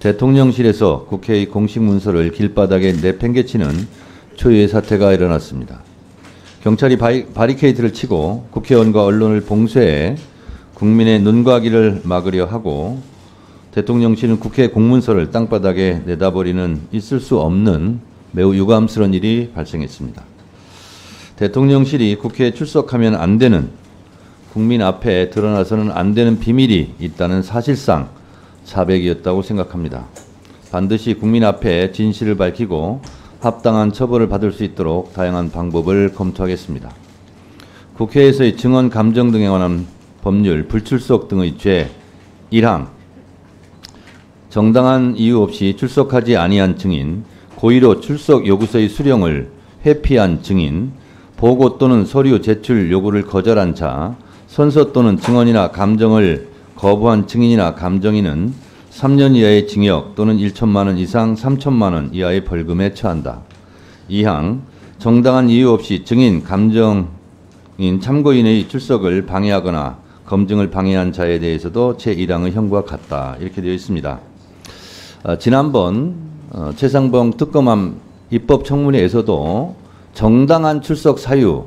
대통령실에서 국회의 공식 문서를 길바닥에 내팽개치는 초유의 사태가 일어났습니다. 경찰이 바리케이트를 치고 국회의원과 언론을 봉쇄해 국민의 눈과 귀를 막으려 하고 대통령실은 국회 공문서를 땅바닥에 내다버리는 있을 수 없는 매우 유감스러운 일이 발생했습니다. 대통령실이 국회에 출석하면 안 되는, 국민 앞에 드러나서는 안 되는 비밀이 있다는 사실상 자백이었다고 생각합니다. 반드시 국민 앞에 진실을 밝히고 합당한 처벌을 받을 수 있도록 다양한 방법을 검토하겠습니다. 국회에서의 증언 감정 등에 관한 법률, 불출석 등의 죄 1항, 정당한 이유 없이 출석하지 아니한 증인, 고의로 출석 요구서의 수령을 회피한 증인, 보고 또는 서류 제출 요구를 거절한 자, 선서 또는 증언이나 감정을 거부한 증인이나 감정인은 3년 이하의 징역 또는 1천만 원 이상 3천만 원 이하의 벌금에 처한다. 2항, 정당한 이유 없이 증인, 감정인, 참고인의 출석을 방해하거나 검증을 방해한 자에 대해서도 제1항의 형과 같다. 이렇게 되어 있습니다. 지난번 최상봉 특검함 입법청문회에서도 정당한 출석 사유,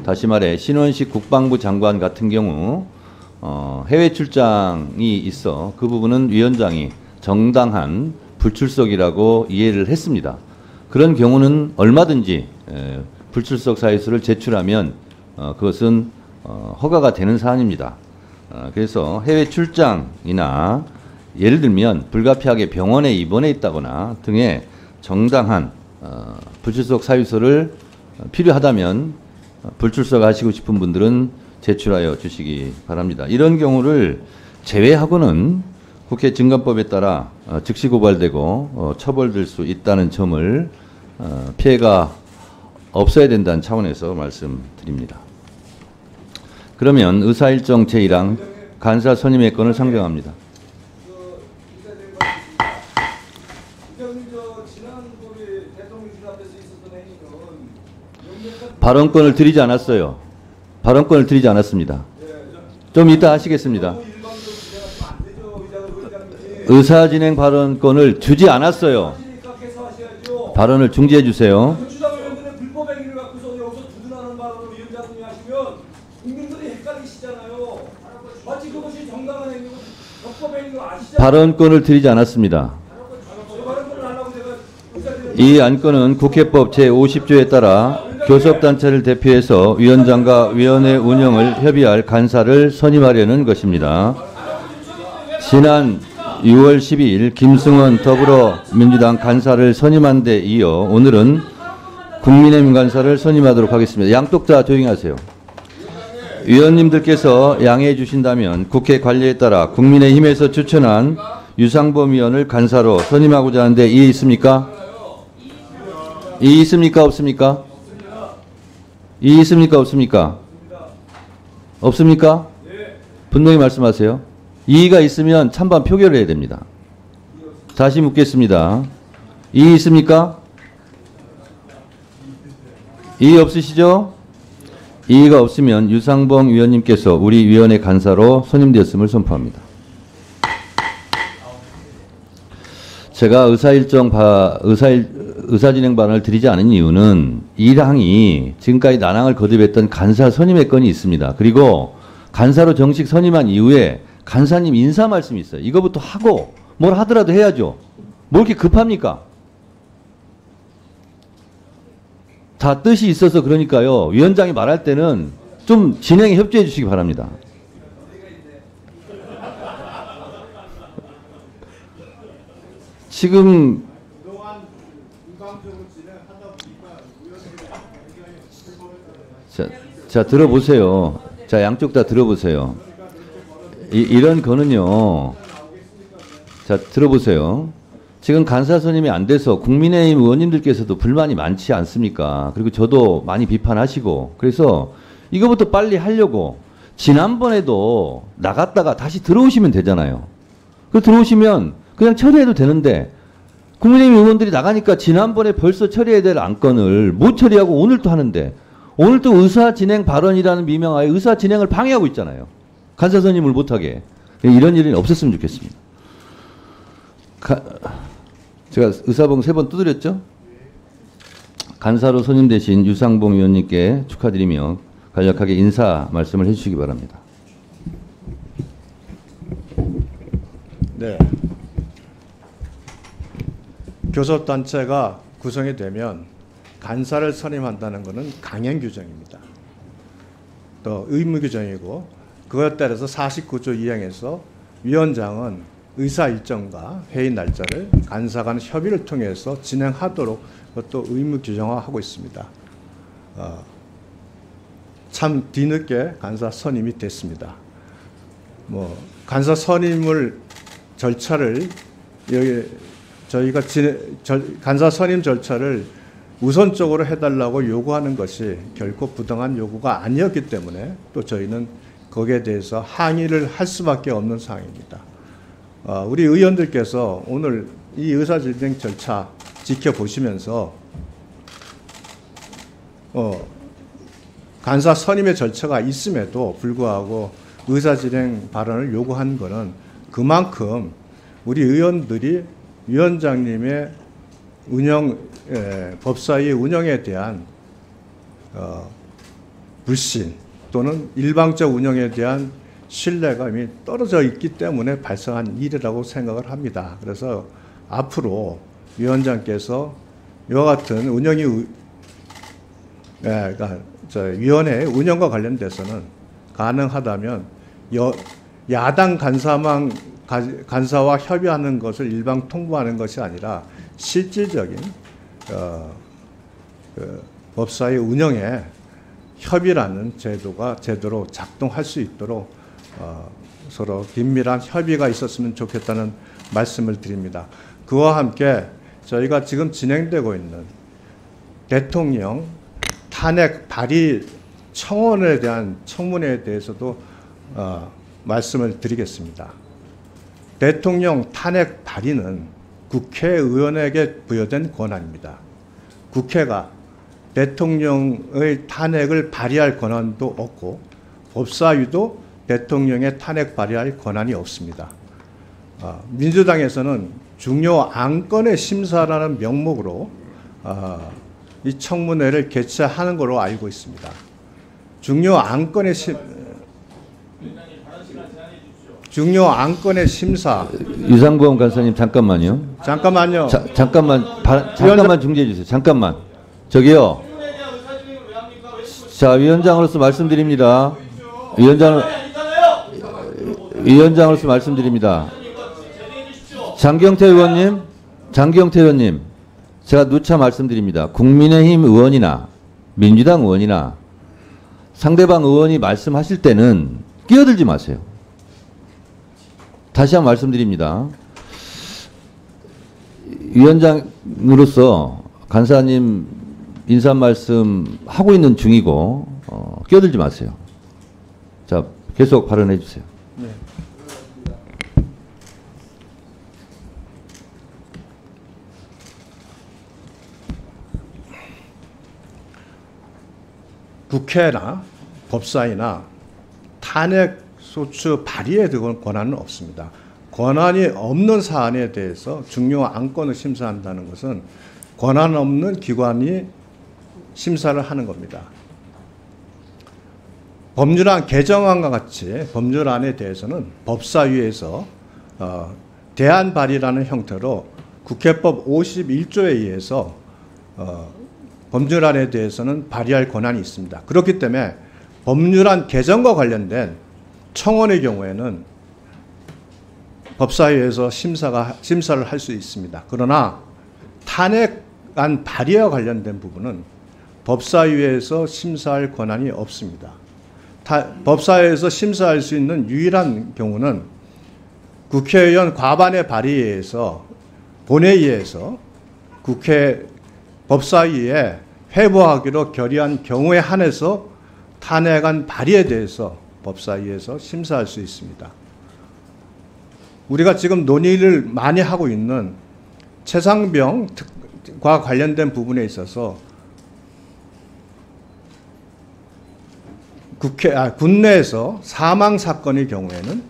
다시 말해 신원식 국방부 장관 같은 경우 해외 출장이 있어 그 부분은 위원장이 정당한 불출석이라고 이해를 했습니다. 그런 경우는 얼마든지 불출석 사유서를 제출하면 그것은 허가가 되는 사안입니다. 그래서 해외 출장이나 예를 들면 불가피하게 병원에 입원해 있다거나 등의 정당한 불출석 사유서를 필요하다면 불출석하시고 싶은 분들은 제출하여 주시기 바랍니다. 이런 경우를 제외하고는 국회 증감법에 따라 즉시 고발되고 처벌될 수 있다는 점을 피해가 없어야 된다는 차원에서 말씀드립니다. 그러면 의사일정 제1항 간사 선임의 건을 상정합니다. 발언권을 드리지 않았어요. 발언권을 드리지 않았습니다. 좀 이따 하시겠습니다. 의사진행 발언권을 주지 않았어요. 발언을 중지해 주세요. 발언권을 드리지 않았습니다. 이 안건은 국회법 제50조에 따라 교섭단체를 대표해서 위원장과 위원회 운영을 협의할 간사를 선임하려는 것입니다. 지난 6월 12일 김승원 더불어민주당 간사를 선임한 데 이어 오늘은 국민의힘 간사를 선임하도록 하겠습니다. 양독자 조용히 하세요. 위원님들께서 양해해 주신다면 국회 관례에 따라 국민의힘에서 추천한 유상범 의원을 간사로 선임하고자 하는데 이해 있습니까? 이해 있습니까? 없습니까? 이해 있습니까? 없습니까? 없습니까? 분명히 말씀하세요. 이의가 있으면 찬반 표결을 해야 됩니다. 다시 묻겠습니다. 이의 있습니까? 이의 없으시죠? 이의가 없으면 유상범 위원님께서 우리 위원회 간사로 선임되었음을 선포합니다. 제가 의사진행 발언을 드리지 않은 이유는 1항이 지금까지 난항을 거듭했던 간사 선임의 건이 있습니다. 그리고 간사로 정식 선임한 이후에 간사님 인사 말씀이 있어요. 이거부터 하고 뭘 하더라도 해야죠. 뭐 이렇게 급합니까? 다 뜻이 있어서 그러니까요. 위원장이 말할 때는 좀 진행에 협조해 주시기 바랍니다. 지금 자 들어보세요. 자 양쪽 다 들어보세요. 이런 거는요. 자 들어보세요. 지금 간사 선임이 안 돼서 국민의힘 의원님들께서도 불만이 많지 않습니까? 그리고 저도 많이 비판하시고 그래서 이거부터 빨리 하려고 지난번에도 나갔다가 다시 들어오시면 되잖아요. 그 들어오시면 그냥 처리해도 되는데 국민의힘 의원들이 나가니까 지난번에 벌써 처리해야 될 안건을 못 처리하고 오늘 또 하는데 오늘 또 의사진행 발언이라는 미명하에 의사진행을 방해하고 있잖아요. 간사 선임을 못하게. 이런 일은 없었으면 좋겠습니다. 제가 의사봉 3번 두드렸죠? 간사로 선임되신 유상봉 의원님께 축하드리며 간략하게 인사 말씀을 해주시기 바랍니다. 네. 교섭단체가 구성이 되면 간사를 선임한다는 것은 강행 규정입니다. 또 의무 규정이고 그것에 따라서 49조 2항에서 위원장은 의사 일정과 회의 날짜를 간사 간 협의를 통해서 진행하도록 그것도 의무 규정화하고 있습니다. 참 뒤늦게 간사 선임이 됐습니다. 간사 선임을 절차를 저희가 간사 선임 절차를 우선적으로 해달라고 요구하는 것이 결코 부당한 요구가 아니었기 때문에 또 저희는 거기에 대해서 항의를 할 수밖에 없는 상황입니다. 우리 의원들께서 오늘 이 의사진행 절차 지켜보시면서 간사 선임의 절차가 있음에도 불구하고 의사진행 발언을 요구한 것은 그만큼 우리 의원들이 위원장님의 법사위의 운영에 대한 불신 또는 일방적 운영에 대한 신뢰가 이미 떨어져 있기 때문에 발생한 일이라고 생각을 합니다. 그래서 앞으로 위원장께서 이와 같은 위원회 운영과 관련돼서는 가능하다면 야당 간사와 협의하는 것을 일방 통보하는 것이 아니라 실질적인 법사위 운영에 협의라는 제도가 제대로 작동할 수 있도록 서로 긴밀한 협의가 있었으면 좋겠다는 말씀을 드립니다. 그와 함께 저희가 지금 진행되고 있는 대통령 탄핵 발의 청원에 대한 청문회에 대해서도 말씀을 드리겠습니다. 대통령 탄핵 발의는 국회의원에게 부여된 권한입니다. 국회가 대통령의 탄핵을 발의할 권한도 없고 법사위도 대통령의 탄핵 발의할 권한이 없습니다. 민주당에서는 중요 안건의 심사라는 명목으로 이 청문회를 개최하는 걸로 알고 있습니다. 중요 안건의 심사. 유상범 간사님 잠깐만요. 잠깐만요. 잠깐만 중지해 주세요. 잠깐만. 저기요. 자, 위원장으로서 말씀드립니다. 위원장으로서 말씀드립니다. 장경태 의원님, 제가 누차 말씀드립니다. 국민의힘 의원이나 민주당 의원이나 상대방 의원이 말씀하실 때는 끼어들지 마세요. 다시 한번 말씀드립니다. 위원장으로서 간사님 인사 말씀 하고 있는 중이고 끼어들지 마세요. 자, 계속 발언해 주세요. 네. 국회나 법사위나 탄핵 소추 발의에 대한 권한은 없습니다. 권한이 없는 사안에 대해서 중요 안건을 심사한다는 것은 권한 없는 기관이 심사를 하는 겁니다. 법률안 개정안과 같이 법률안에 대해서는 법사위에서 대안 발의라는 형태로 국회법 51조에 의해서 법률안에 대해서는 발의할 권한이 있습니다. 그렇기 때문에 법률안 개정과 관련된 청원의 경우에는 법사위에서 심사를 할 수 있습니다. 그러나 탄핵안 발의와 관련된 부분은 법사위에서 심사할 권한이 없습니다. 법사위에서 심사할 수 있는 유일한 경우는 국회의원 과반의 발의에 의해서 본회의에서 국회 법사위에 회부하기로 결의한 경우에 한해서 탄핵안 발의에 대해서 법사위에서 심사할 수 있습니다. 우리가 지금 논의를 많이 하고 있는 최상병과 관련된 부분에 있어서 군내에서 사망 사건의 경우에는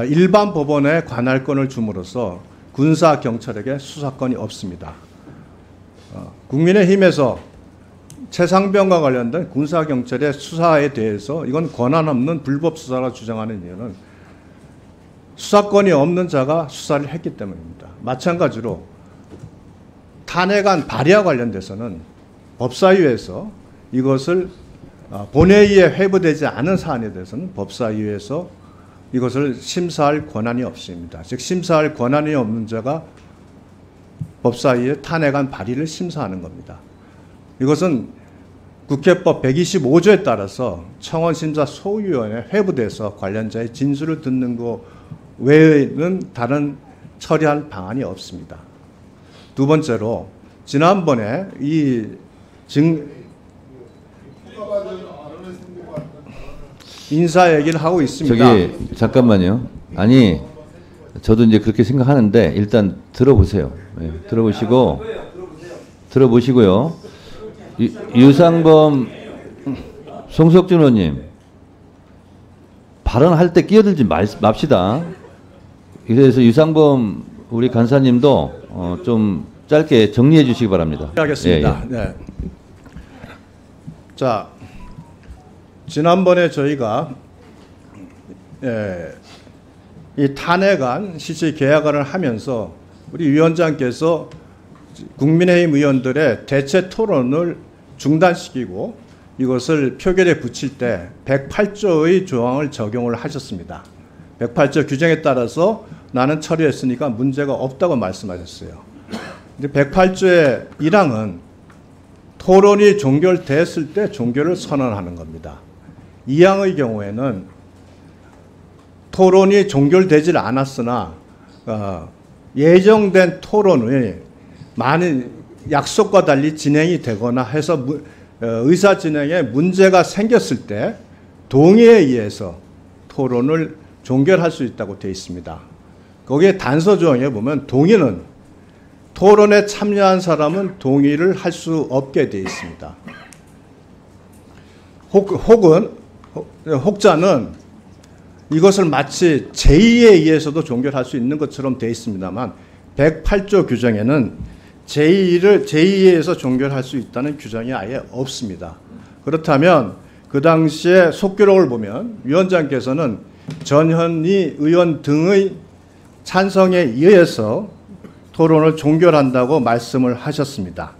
일반 법원에 관할권을 줌으로써 군사 경찰에게 수사권이 없습니다. 국민의힘에서 최상병과 관련된 군사 경찰의 수사에 대해서 이건 권한 없는 불법 수사라 주장하는 이유는 수사권이 없는 자가 수사를 했기 때문입니다. 마찬가지로 탄핵안 발의와 관련돼서는 법사위에서 이것을 본회의에 회부되지 않은 사안에 대해서는 법사위에서 이것을 심사할 권한이 없습니다. 즉 심사할 권한이 없는 자가 법사위의 탄핵안 발의를 심사하는 겁니다. 이것은 국회법 125조에 따라서 청원심사 소위원회 회부돼서 관련자의 진술을 듣는 것 외에는 다른 처리할 방안이 없습니다. 두 번째로 지난번에 인사 얘기를 하고 있습니다. 저기 잠깐만요. 아니 저도 이제 그렇게 생각하는데 일단 들어보세요. 네, 들어보시고요. 유상범 송석준 의원님 발언할 때 끼어들지 맙시다. 그래서 유상범 우리 간사님도 좀 짧게 정리해 주시기 바랍니다. 하겠습니다. 예, 예. 네. 자, 지난번에 저희가 이 탄핵안 실질 계약안을 하면서 우리 위원장께서 국민의힘 의원들의 대체 토론을 중단시키고 이것을 표결에 붙일 때 108조의 조항을 적용을 하셨습니다. 108조 규정에 따라서 나는 처리했으니까 문제가 없다고 말씀하셨어요. 근데 108조의 1항은 토론이 종결됐을 때 종결을 선언하는 겁니다. 2항의 경우에는 토론이 종결되질 않았으나 예정된 토론이 많은 약속과 달리 진행이 되거나 해서 의사 진행에 문제가 생겼을 때 동의에 의해서 토론을 종결할 수 있다고 되어 있습니다. 거기에 단서 조항에 보면 동의는 토론에 참여한 사람은 동의를 할 수 없게 되어 있습니다. 혹자는 이것을 마치 제의에 의해서도 종결할 수 있는 것처럼 되어 있습니다만 108조 규정에는 제의에 의해서 종결할 수 있다는 규정이 아예 없습니다. 그렇다면 그 당시에 속기록을 보면 위원장께서는 전현희 의원 등의 찬성에 의해서 토론을 종결한다고 말씀을 하셨습니다.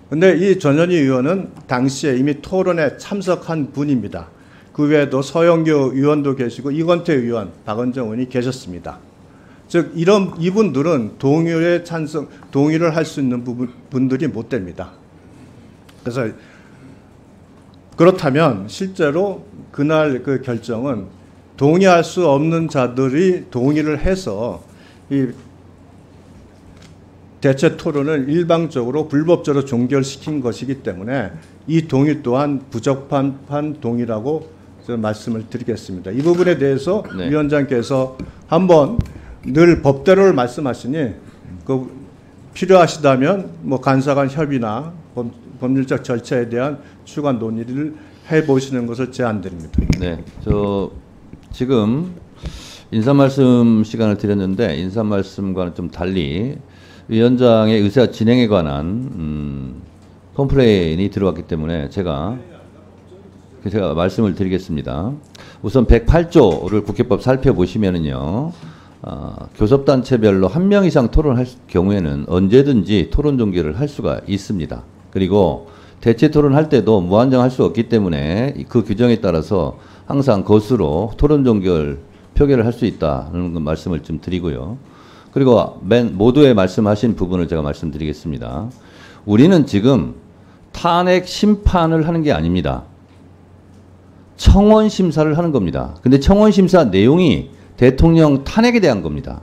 그런데 이 전현희 의원은 당시에 이미 토론에 참석한 분입니다. 그 외에도 서영교 의원도 계시고 이건태 의원, 박은정 의원이 계셨습니다. 즉 이분들은 동의를 할 수 있는 분들이 못 됩니다. 그래서 그렇다면 실제로 그날 그 결정은 동의할 수 없는 자들이 동의를 해서 이 대체 토론을 일방적으로 불법적으로 종결시킨 것이기 때문에 이 동의 또한 부적합한 동의라고 말씀을 드리겠습니다. 이 부분에 대해서 네. 위원장께서 한번 늘 법대로를 말씀하시니 그 필요하시다면 뭐 간사간 협의나 법률적 절차에 대한 추가 논의를 해보시는 것을 제안드립니다. 네, 저 지금 인사 말씀 시간을 드렸는데 인사 말씀과는 좀 달리 위원장의 의사 진행에 관한 컴플레인이 들어왔기 때문에 제가 말씀을 드리겠습니다. 우선 108조를 국회법 살펴보시면은요, 교섭단체별로 한 명 이상 토론할 경우에는 언제든지 토론 종결을 할 수가 있습니다. 그리고 대체 토론할 때도 무한정 할 수 없기 때문에 그 규정에 따라서 항상 것으로 토론 종결 표결을 할 수 있다는 말씀을 좀 드리고요. 그리고 모두의 말씀하신 부분을 제가 말씀드리겠습니다. 우리는 지금 탄핵 심판을 하는 게 아닙니다. 청원 심사를 하는 겁니다. 근데 청원 심사 내용이 대통령 탄핵에 대한 겁니다.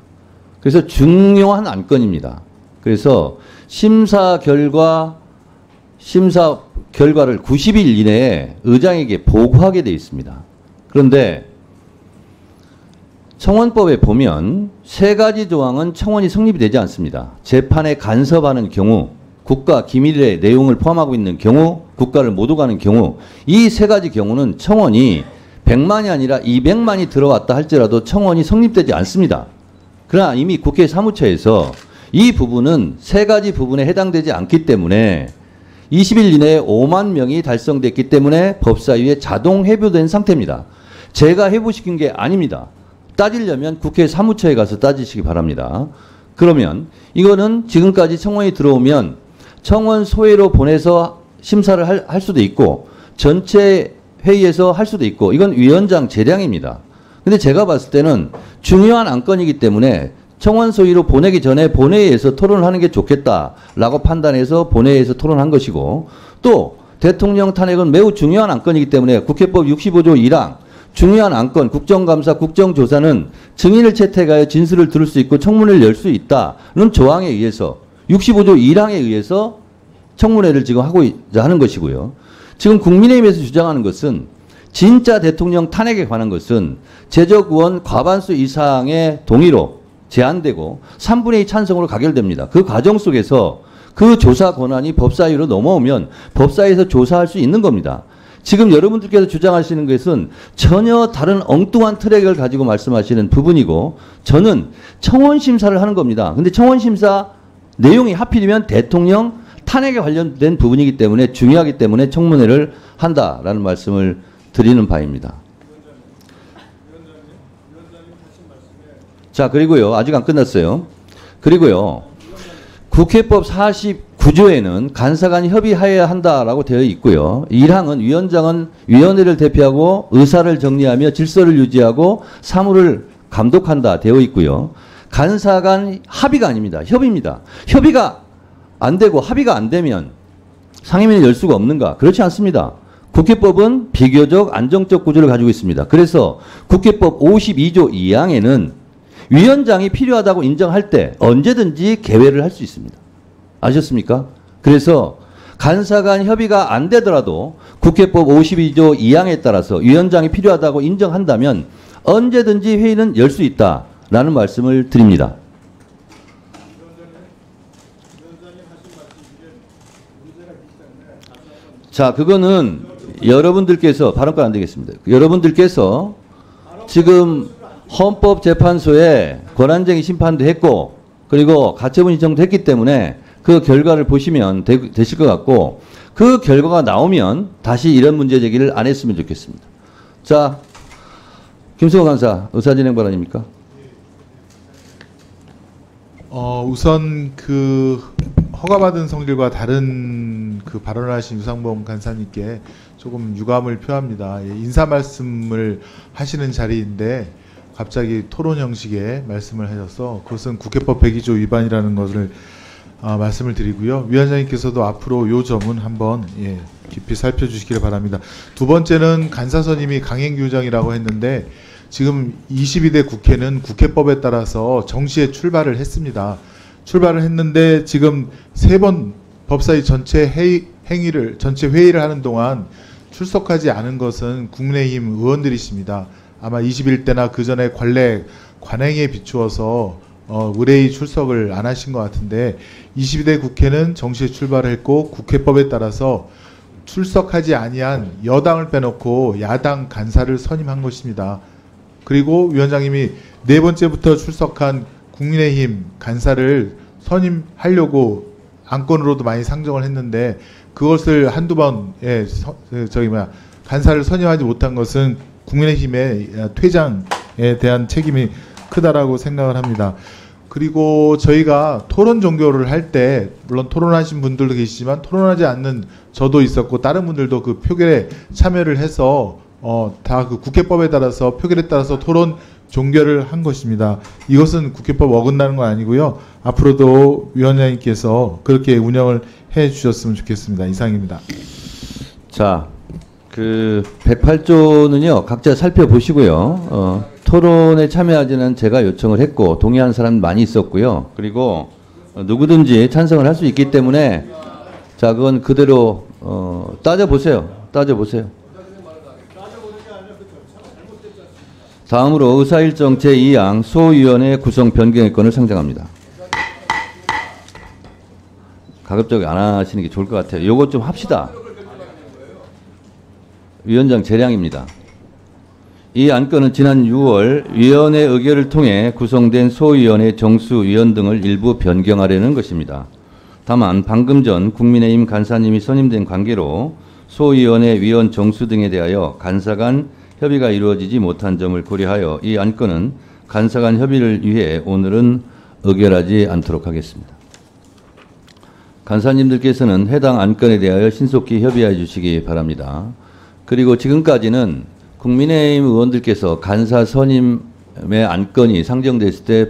그래서 중요한 안건입니다. 그래서 심사 결과를 90일 이내에 의장에게 보고하게 되어 있습니다. 그런데 청원법에 보면 세 가지 조항은 청원이 성립이 되지 않습니다. 재판에 간섭하는 경우, 국가 기밀의 내용을 포함하고 있는 경우, 국가를 못 오가는 경우, 이 세 가지 경우는 청원이 100만이 아니라 200만이 들어왔다 할지라도 청원이 성립되지 않습니다. 그러나 이미 국회 사무처에서 이 부분은 세 가지 부분에 해당되지 않기 때문에 20일 이내에 5만 명이 달성됐기 때문에 법사위에 자동 회부된 상태입니다. 제가 회부시킨 게 아닙니다. 따지려면 국회 사무처에 가서 따지시기 바랍니다. 그러면 이거는 지금까지 청원이 들어오면 청원 소회로 보내서 심사를 할 수도 있고 전체 회의에서 할 수도 있고 이건 위원장 재량입니다. 근데 제가 봤을 때는 중요한 안건이기 때문에 청원 소위로 보내기 전에 본회의에서 토론을 하는 게 좋겠다라고 판단해서 본회의에서 토론한 것이고 또 대통령 탄핵은 매우 중요한 안건이기 때문에 국회법 65조 1항 중요한 안건 국정감사 국정조사는 증인을 채택하여 진술을 들을 수 있고 청문회를 열 수 있다는 조항에 의해서 65조 1항에 의해서 청문회를 지금 하는 것이고요. 지금 국민의힘에서 주장하는 것은 진짜 대통령 탄핵에 관한 것은 제적의원 과반수 이상의 동의로 제한되고 3분의 2 찬성으로 가결됩니다. 그 과정 속에서 그 조사 권한이 법사위로 넘어오면 법사위에서 조사할 수 있는 겁니다. 지금 여러분들께서 주장하시는 것은 전혀 다른 엉뚱한 트랙을 가지고 말씀하시는 부분이고 저는 청원 심사를 하는 겁니다. 근데 청원 심사 내용이 하필이면 대통령 탄핵에 관련된 부분이기 때문에 중요하기 때문에 청문회를 한다라는 말씀을 드리는 바입니다. 자, 그리고요. 아직 안 끝났어요. 그리고요. 국회법 49조에는 간사간이 협의하여야 한다라고 되어 있고요. 1항은 위원장은 위원회를 대표하고 의사를 정리하며 질서를 유지하고 사무를 감독한다 되어 있고요. 간사간 합의가 아닙니다. 협의입니다. 협의가 안 되고 합의가 안 되면 상임위를 열 수가 없는가? 그렇지 않습니다. 국회법은 비교적 안정적 구조를 가지고 있습니다. 그래서 국회법 52조 2항에는 위원장이 필요하다고 인정할 때 언제든지 개회를 할 수 있습니다. 아셨습니까? 그래서 간사간 협의가 안 되더라도 국회법 52조 2항에 따라서 위원장이 필요하다고 인정한다면 언제든지 회의는 열 수 있다라는 말씀을 드립니다. 자, 그거는 여러분들께서 발언권 안 되겠습니다. 여러분들께서 지금 헌법재판소에 권한쟁의 심판도 했고 그리고 가처분 신청도 했기 때문에 그 결과를 보시면 되실 것 같고 그 결과가 나오면 다시 이런 문제 제기를 안 했으면 좋겠습니다. 자, 김승호 간사 의사진행 발언입니까? 우선 그 허가받은 성질과 다른 그 발언을 하신 유상범 간사님께 조금 유감을 표합니다. 인사 말씀을 하시는 자리인데 갑자기 토론 형식의 말씀을 하셔서 그것은 국회법 102조 위반이라는 것을 말씀을 드리고요. 위원장님께서도 앞으로 요 점은 한번 깊이 살펴주시기를 바랍니다. 두 번째는 간사선임이 강행규정이라고 했는데 지금 22대 국회는 국회법에 따라서 정시에 출발을 했습니다. 출발을 했는데 지금 3번 법사위 전체 회의를 하는 동안 출석하지 않은 것은 국민의힘 의원들이십니다. 아마 21대나 그 전에 관행에 비추어서 의뢰의 출석을 안 하신 것 같은데 22대 국회는 정시에 출발했고 국회법에 따라서 출석하지 아니한 여당을 빼놓고 야당 간사를 선임한 것입니다. 그리고 위원장님이 4번째부터 출석한 국민의힘 간사를 선임하려고 안건으로도 많이 상정을 했는데 그것을 한두 번에 간사를 선임하지 못한 것은 국민의힘의 퇴장에 대한 책임이 크다라고 생각을 합니다. 그리고 저희가 토론 종교를 할 때 물론 토론하신 분들도 계시지만 토론하지 않는 저도 있었고 다른 분들도 그 표결에 참여를 해서 다 그 국회법에 따라서 표결에 따라서 토론 종결을 한 것입니다. 이것은 국회법 어긋나는 건 아니고요. 앞으로도 위원장님께서 그렇게 운영을 해 주셨으면 좋겠습니다. 이상입니다. 자, 그 108조는요. 각자 살펴보시고요. 토론에 참여하지는 제가 요청을 했고 동의한 사람 많이 있었고요. 그리고 누구든지 찬성을 할 수 있기 때문에 자, 그건 그대로 따져보세요. 따져보세요. 다음으로 의사일정 제2항 소위원회 구성 변경의 건을 상정합니다. 가급적 안 하시는 게 좋을 것 같아요. 요것 좀 합시다. 위원장 재량입니다. 이 안건은 지난 6월 위원회 의결을 통해 구성된 소위원회 정수위원 등을 일부 변경하려는 것입니다. 다만 방금 전 국민의힘 간사님이 선임된 관계로 소위원회 위원 정수 등에 대하여 간사 간 협의가 이루어지지 못한 점을 고려하여 이 안건은 간사 간 협의를 위해 오늘은 의결하지 않도록 하겠습니다. 간사님들께서는 해당 안건에 대하여 신속히 협의해 주시기 바랍니다. 그리고 지금까지는 국민의힘 의원들께서 간사 선임의 안건이 상정됐을 때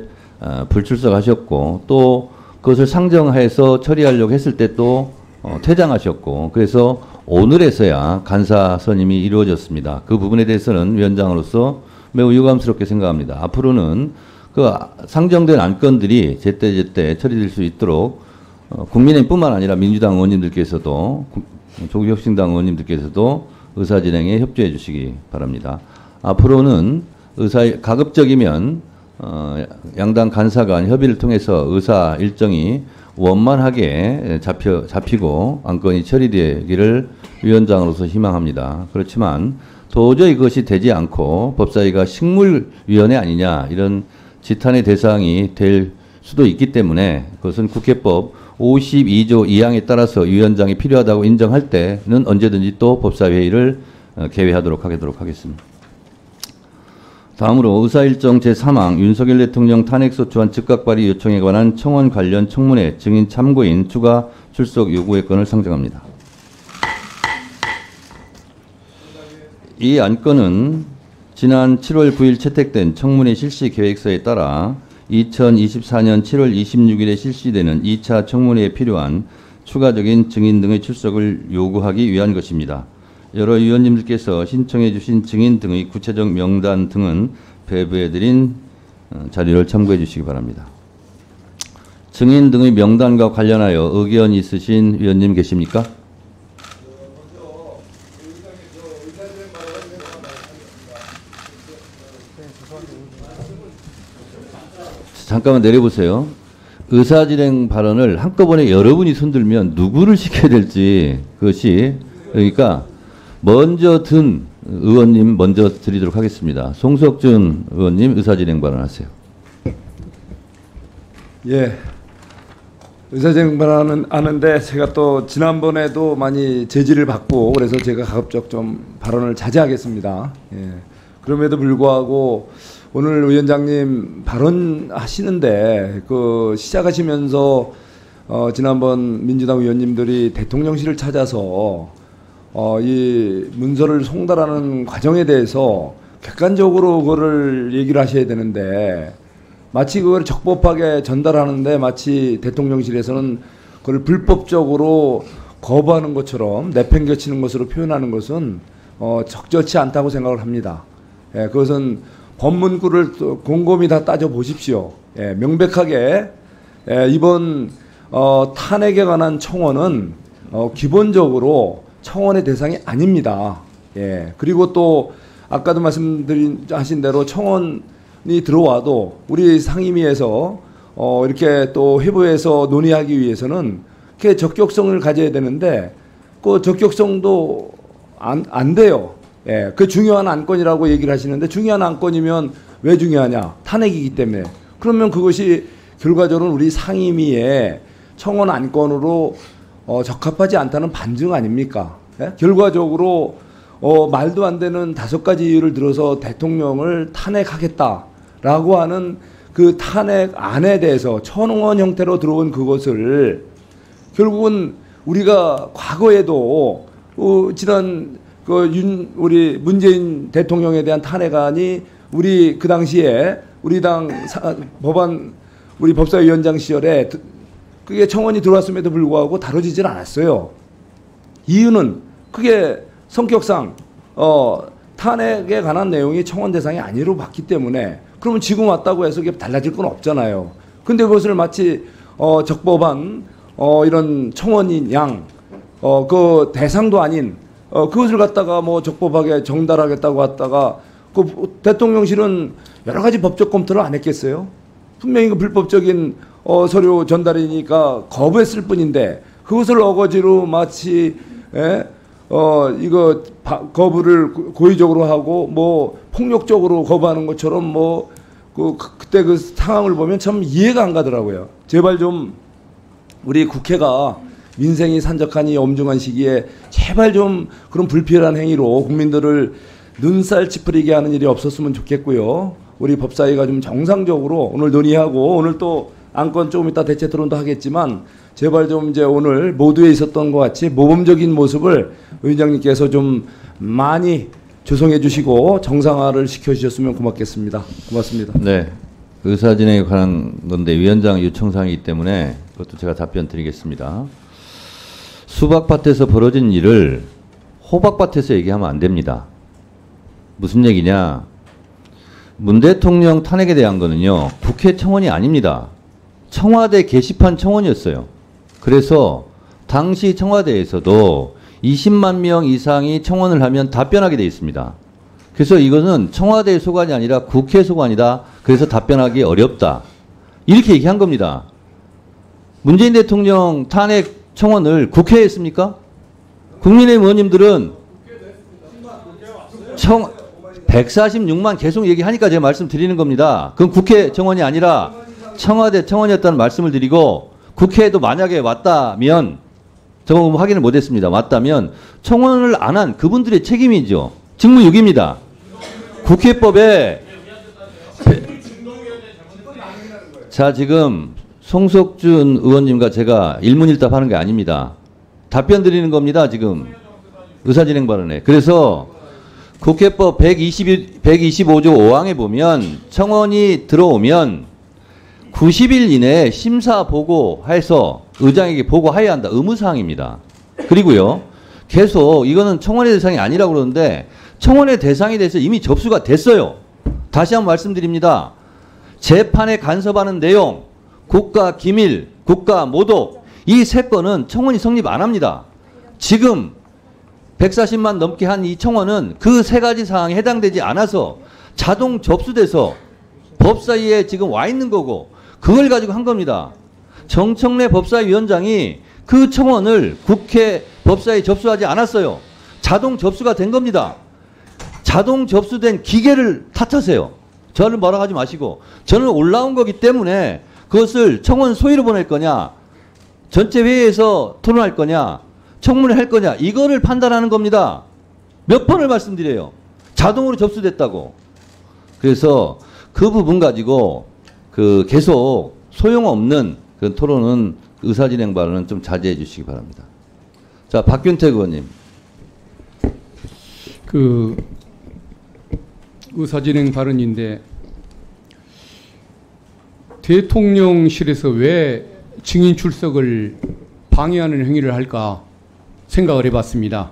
불출석하셨고 또 그것을 상정해서 처리하려고 했을 때 또 퇴장하셨고 그래서 오늘에서야 간사 선임이 이루어졌습니다. 그 부분에 대해서는 위원장으로서 매우 유감스럽게 생각합니다. 앞으로는 그 상정된 안건들이 제때제때 처리될 수 있도록 국민의힘뿐만 아니라 민주당 의원님들께서도 조국혁신당 의원님들께서도 의사 진행에 협조해 주시기 바랍니다. 앞으로는 가급적이면 양당 간사 간 협의를 통해서 의사 일정이 원만하게 잡히고 안건이 처리되기를 위원장으로서 희망합니다. 그렇지만 도저히 그것이 되지 않고 법사위가 식물위원회 아니냐 이런 지탄의 대상이 될 수도 있기 때문에 그것은 국회법 52조 2항에 따라서 위원장이 필요하다고 인정할 때는 언제든지 또 법사회의를 개회하도록 하겠습니다. 다음으로 의사일정 제3항 윤석열 대통령 탄핵소추안 즉각 발의 요청에 관한 청원 관련 청문회 증인 참고인 추가 출석 요구의 건을 상정합니다. 이 안건은 지난 7월 9일 채택된 청문회 실시 계획서에 따라 2024년 7월 26일에 실시되는 2차 청문회에 필요한 추가적인 증인 등의 출석을 요구하기 위한 것입니다. 여러 위원님들께서 신청해 주신 증인 등의 구체적 명단 등은 배부해 드린 자료를 참고해 주시기 바랍니다. 증인 등의 명단과 관련하여 의견 있으신 위원님 계십니까? 잠깐만 내려보세요. 의사진행 발언을 한꺼번에 여러분이 손들면 누구를 시켜야 될지 그것이 그러니까 먼저 든 의원님 먼저 드리도록 하겠습니다. 송석준 의원님 의사진행 발언하세요. 예. 의사진행 발언은 아는데 제가 또 지난번에도 많이 제지를 받고 그래서 제가 가급적 좀 발언을 자제하겠습니다. 예. 그럼에도 불구하고 오늘 위원장님 발언하시는데 그 시작하시면서 지난번 민주당 의원님들이 대통령실을 찾아서 이 문서를 송달하는 과정에 대해서 객관적으로 그거를 얘기를 하셔야 되는데 마치 그걸 적법하게 전달하는데 마치 대통령실에서는 그걸 불법적으로 거부하는 것처럼 내팽개치는 것으로 표현하는 것은 적절치 않다고 생각을 합니다. 예, 그것은 법문구를 곰곰이 다 따져 보십시오. 예, 명백하게 이번 탄핵에 관한 청원은 기본적으로 청원의 대상이 아닙니다. 예, 그리고 또 아까도 말씀하신 대로 청원이 들어와도 우리 상임위에서 이렇게 또 회부해서 논의하기 위해서는 그렇게 적격성을 가져야 되는데 그 적격성도 안 돼요. 예, 그 중요한 안건이라고 얘기를 하시는데 중요한 안건이면 왜 중요하냐? 탄핵이기 때문에. 그러면 그것이 결과적으로 우리 상임위의 청원 안건으로 적합하지 않다는 반증 아닙니까? 예? 결과적으로 말도 안 되는 5가지 이유를 들어서 대통령을 탄핵하겠다라고 하는 그 탄핵 안에 대해서 청원 형태로 들어온 그것을 결국은 우리가 과거에도 지난 우리 문재인 대통령에 대한 탄핵안이 우리 그 당시에 우리 당 우리 법사위원장 시절에 그게 청원이 들어왔음에도 불구하고 다뤄지질 않았어요. 이유는 그게 성격상 탄핵에 관한 내용이 청원 대상이 아니로 봤기 때문에 그러면 지금 왔다고 해서 그게 달라질 건 없잖아요. 근데 그것을 마치 적법한 이런 청원인 양 그 대상도 아닌 그것을 갖다가 뭐 적법하게 정달하겠다고 했다가 그 대통령실은 여러 가지 법적 검토를 안 했겠어요? 분명히 그 불법적인 서류 전달이니까 거부했을 뿐인데 그것을 어거지로 마치 이거 거부를 고의적으로 하고 뭐 폭력적으로 거부하는 것처럼 뭐 그때 그 상황을 보면 참 이해가 안 가더라고요. 제발 좀 우리 국회가 민생이 산적한 이 엄중한 시기에 제발 좀 그런 불필요한 행위로 국민들을 눈살 찌푸리게 하는 일이 없었으면 좋겠고요. 우리 법사위가 좀 정상적으로 오늘 논의하고 오늘 또 안건 조금 이따 대체 토론도 하겠지만 제발 좀 이제 오늘 모두에 있었던 것 같이 모범적인 모습을 위원장님께서 좀 많이 조성해 주시고 정상화를 시켜주셨으면 고맙겠습니다. 고맙습니다. 네. 의사진행에 관한 건데 위원장 요청사항이기 때문에 그것도 제가 답변 드리겠습니다. 수박밭에서 벌어진 일을 호박밭에서 얘기하면 안 됩니다. 무슨 얘기냐? 문 대통령 탄핵에 대한 거는요, 국회 청원이 아닙니다. 청와대 게시판 청원이었어요. 그래서 당시 청와대에서도 20만 명 이상이 청원을 하면 답변하게 돼 있습니다. 그래서 이거는 청와대 소관이 아니라 국회 소관이다. 그래서 답변하기 어렵다. 이렇게 얘기한 겁니다. 문재인 대통령 탄핵 청원을 국회에 했습니까? 국민의힘 의원님들은 146만 계속 얘기하니까 제가 말씀드리는 겁니다. 그건 국회 청원이 아니라 청와대 청원이었다는 말씀을 드리고 국회에도 만약에 왔다면 저는 확인을 못했습니다. 왔다면 청원을 안 한 그분들의 책임이죠. 직무유기입니다. 국회법에 자 지금 송석준 의원님과 제가 일문일답하는 게 아닙니다. 답변 드리는 겁니다. 지금 의사진행 발언에. 그래서 국회법 125조 5항에 보면 청원이 들어오면 90일 이내에 심사 보고해서 의장에게 보고해야 한다. 의무사항입니다. 그리고요. 계속 이거는 청원의 대상이 아니라고 그러는데 청원의 대상이 돼서 이미 접수가 됐어요. 다시 한번 말씀드립니다. 재판에 간섭하는 내용, 국가 기밀, 국가 모독 이 세 건은 청원이 성립 안 합니다. 지금 140만 넘게 한 이 청원은 그 세 가지 사항에 해당되지 않아서 자동 접수돼서 법사위에 지금 와 있는 거고 그걸 가지고 한 겁니다. 정청래 법사위원장이 그 청원을 국회 법사위에 접수하지 않았어요. 자동 접수가 된 겁니다. 자동 접수된 기계를 탓하세요. 저를 뭐라 하지 마시고 저는 올라온 거기 때문에 그것을 청원 소위로 보낼 거냐 전체 회의에서 토론할 거냐 청문회 할 거냐 이거를 판단하는 겁니다. 몇 번을 말씀드려요. 자동으로 접수됐다고. 그래서 그 부분 가지고 계속 소용없는 그 토론은 의사진행 발언은 좀 자제해 주시기 바랍니다. 자, 박균택 의원님. 의사진행 발언인데 대통령실에서 왜 증인 출석을 방해하는 행위를 할까 생각을 해봤습니다.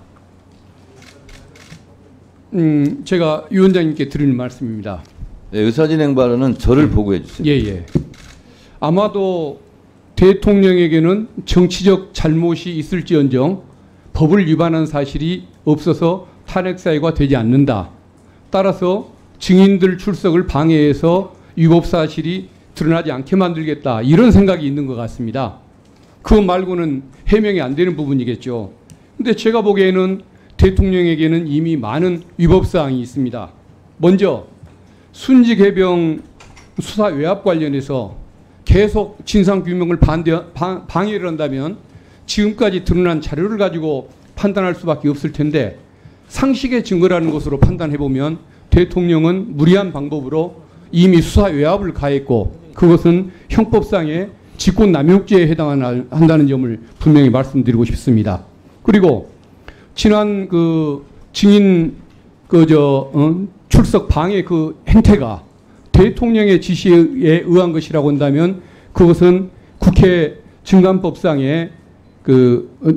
제가 위원장님께 드리는 말씀입니다. 네, 의사진행 발언은 저를 보고해 주세요. 예. 아마도 대통령에게는 정치적 잘못이 있을지언정 법을 위반한 사실이 없어서 탄핵 사유가 되지 않는다. 따라서 증인들 출석을 방해해서 위법 사실이 드러나지 않게 만들겠다. 이런 생각이 있는 것 같습니다. 그거 말고는 해명이 안 되는 부분이겠죠. 근데 제가 보기에는 대통령에게는 이미 많은 위법사항이 있습니다. 먼저 순직 해병 수사 외압 관련해서 계속 진상규명을 방해를 한다면 지금까지 드러난 자료를 가지고 판단할 수밖에 없을 텐데 상식의 증거라는 것으로 판단해보면 대통령은 무리한 방법으로 이미 수사 외압을 가했고 그것은 형법상의 직권남용죄에 해당한다는 점을 분명히 말씀드리고 싶습니다. 그리고 지난 증인 출석 방해 행태가 대통령의 지시에 의한 것이라고 한다면 그것은 국회 증감법상의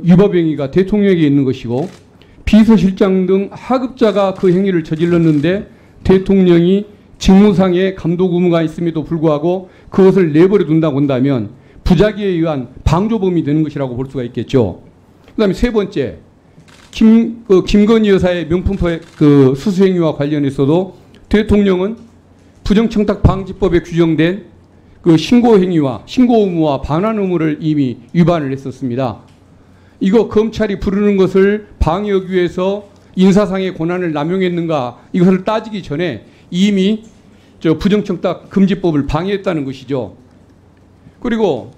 위법 행위가 대통령에게 있는 것이고 비서실장 등 하급자가 그 행위를 저질렀는데 대통령이 직무상의 감독 의무가 있음에도 불구하고 그것을 내버려 둔다고 한다면 부작위에 의한 방조범이 되는 것이라고 볼 수가 있겠죠. 그다음에 세 번째, 김건희 여사의 명품포 수수행위와 관련해서도 대통령은 부정청탁방지법에 규정된 신고 행위와 신고 의무와 반환 의무를 이미 위반을 했었습니다. 이거 검찰이 부르는 것을 방역하기 위해서 인사상의 권한을 남용했는가 이것을 따지기 전에 이미 부정청탁 금지법을 방해했다는 것이죠. 그리고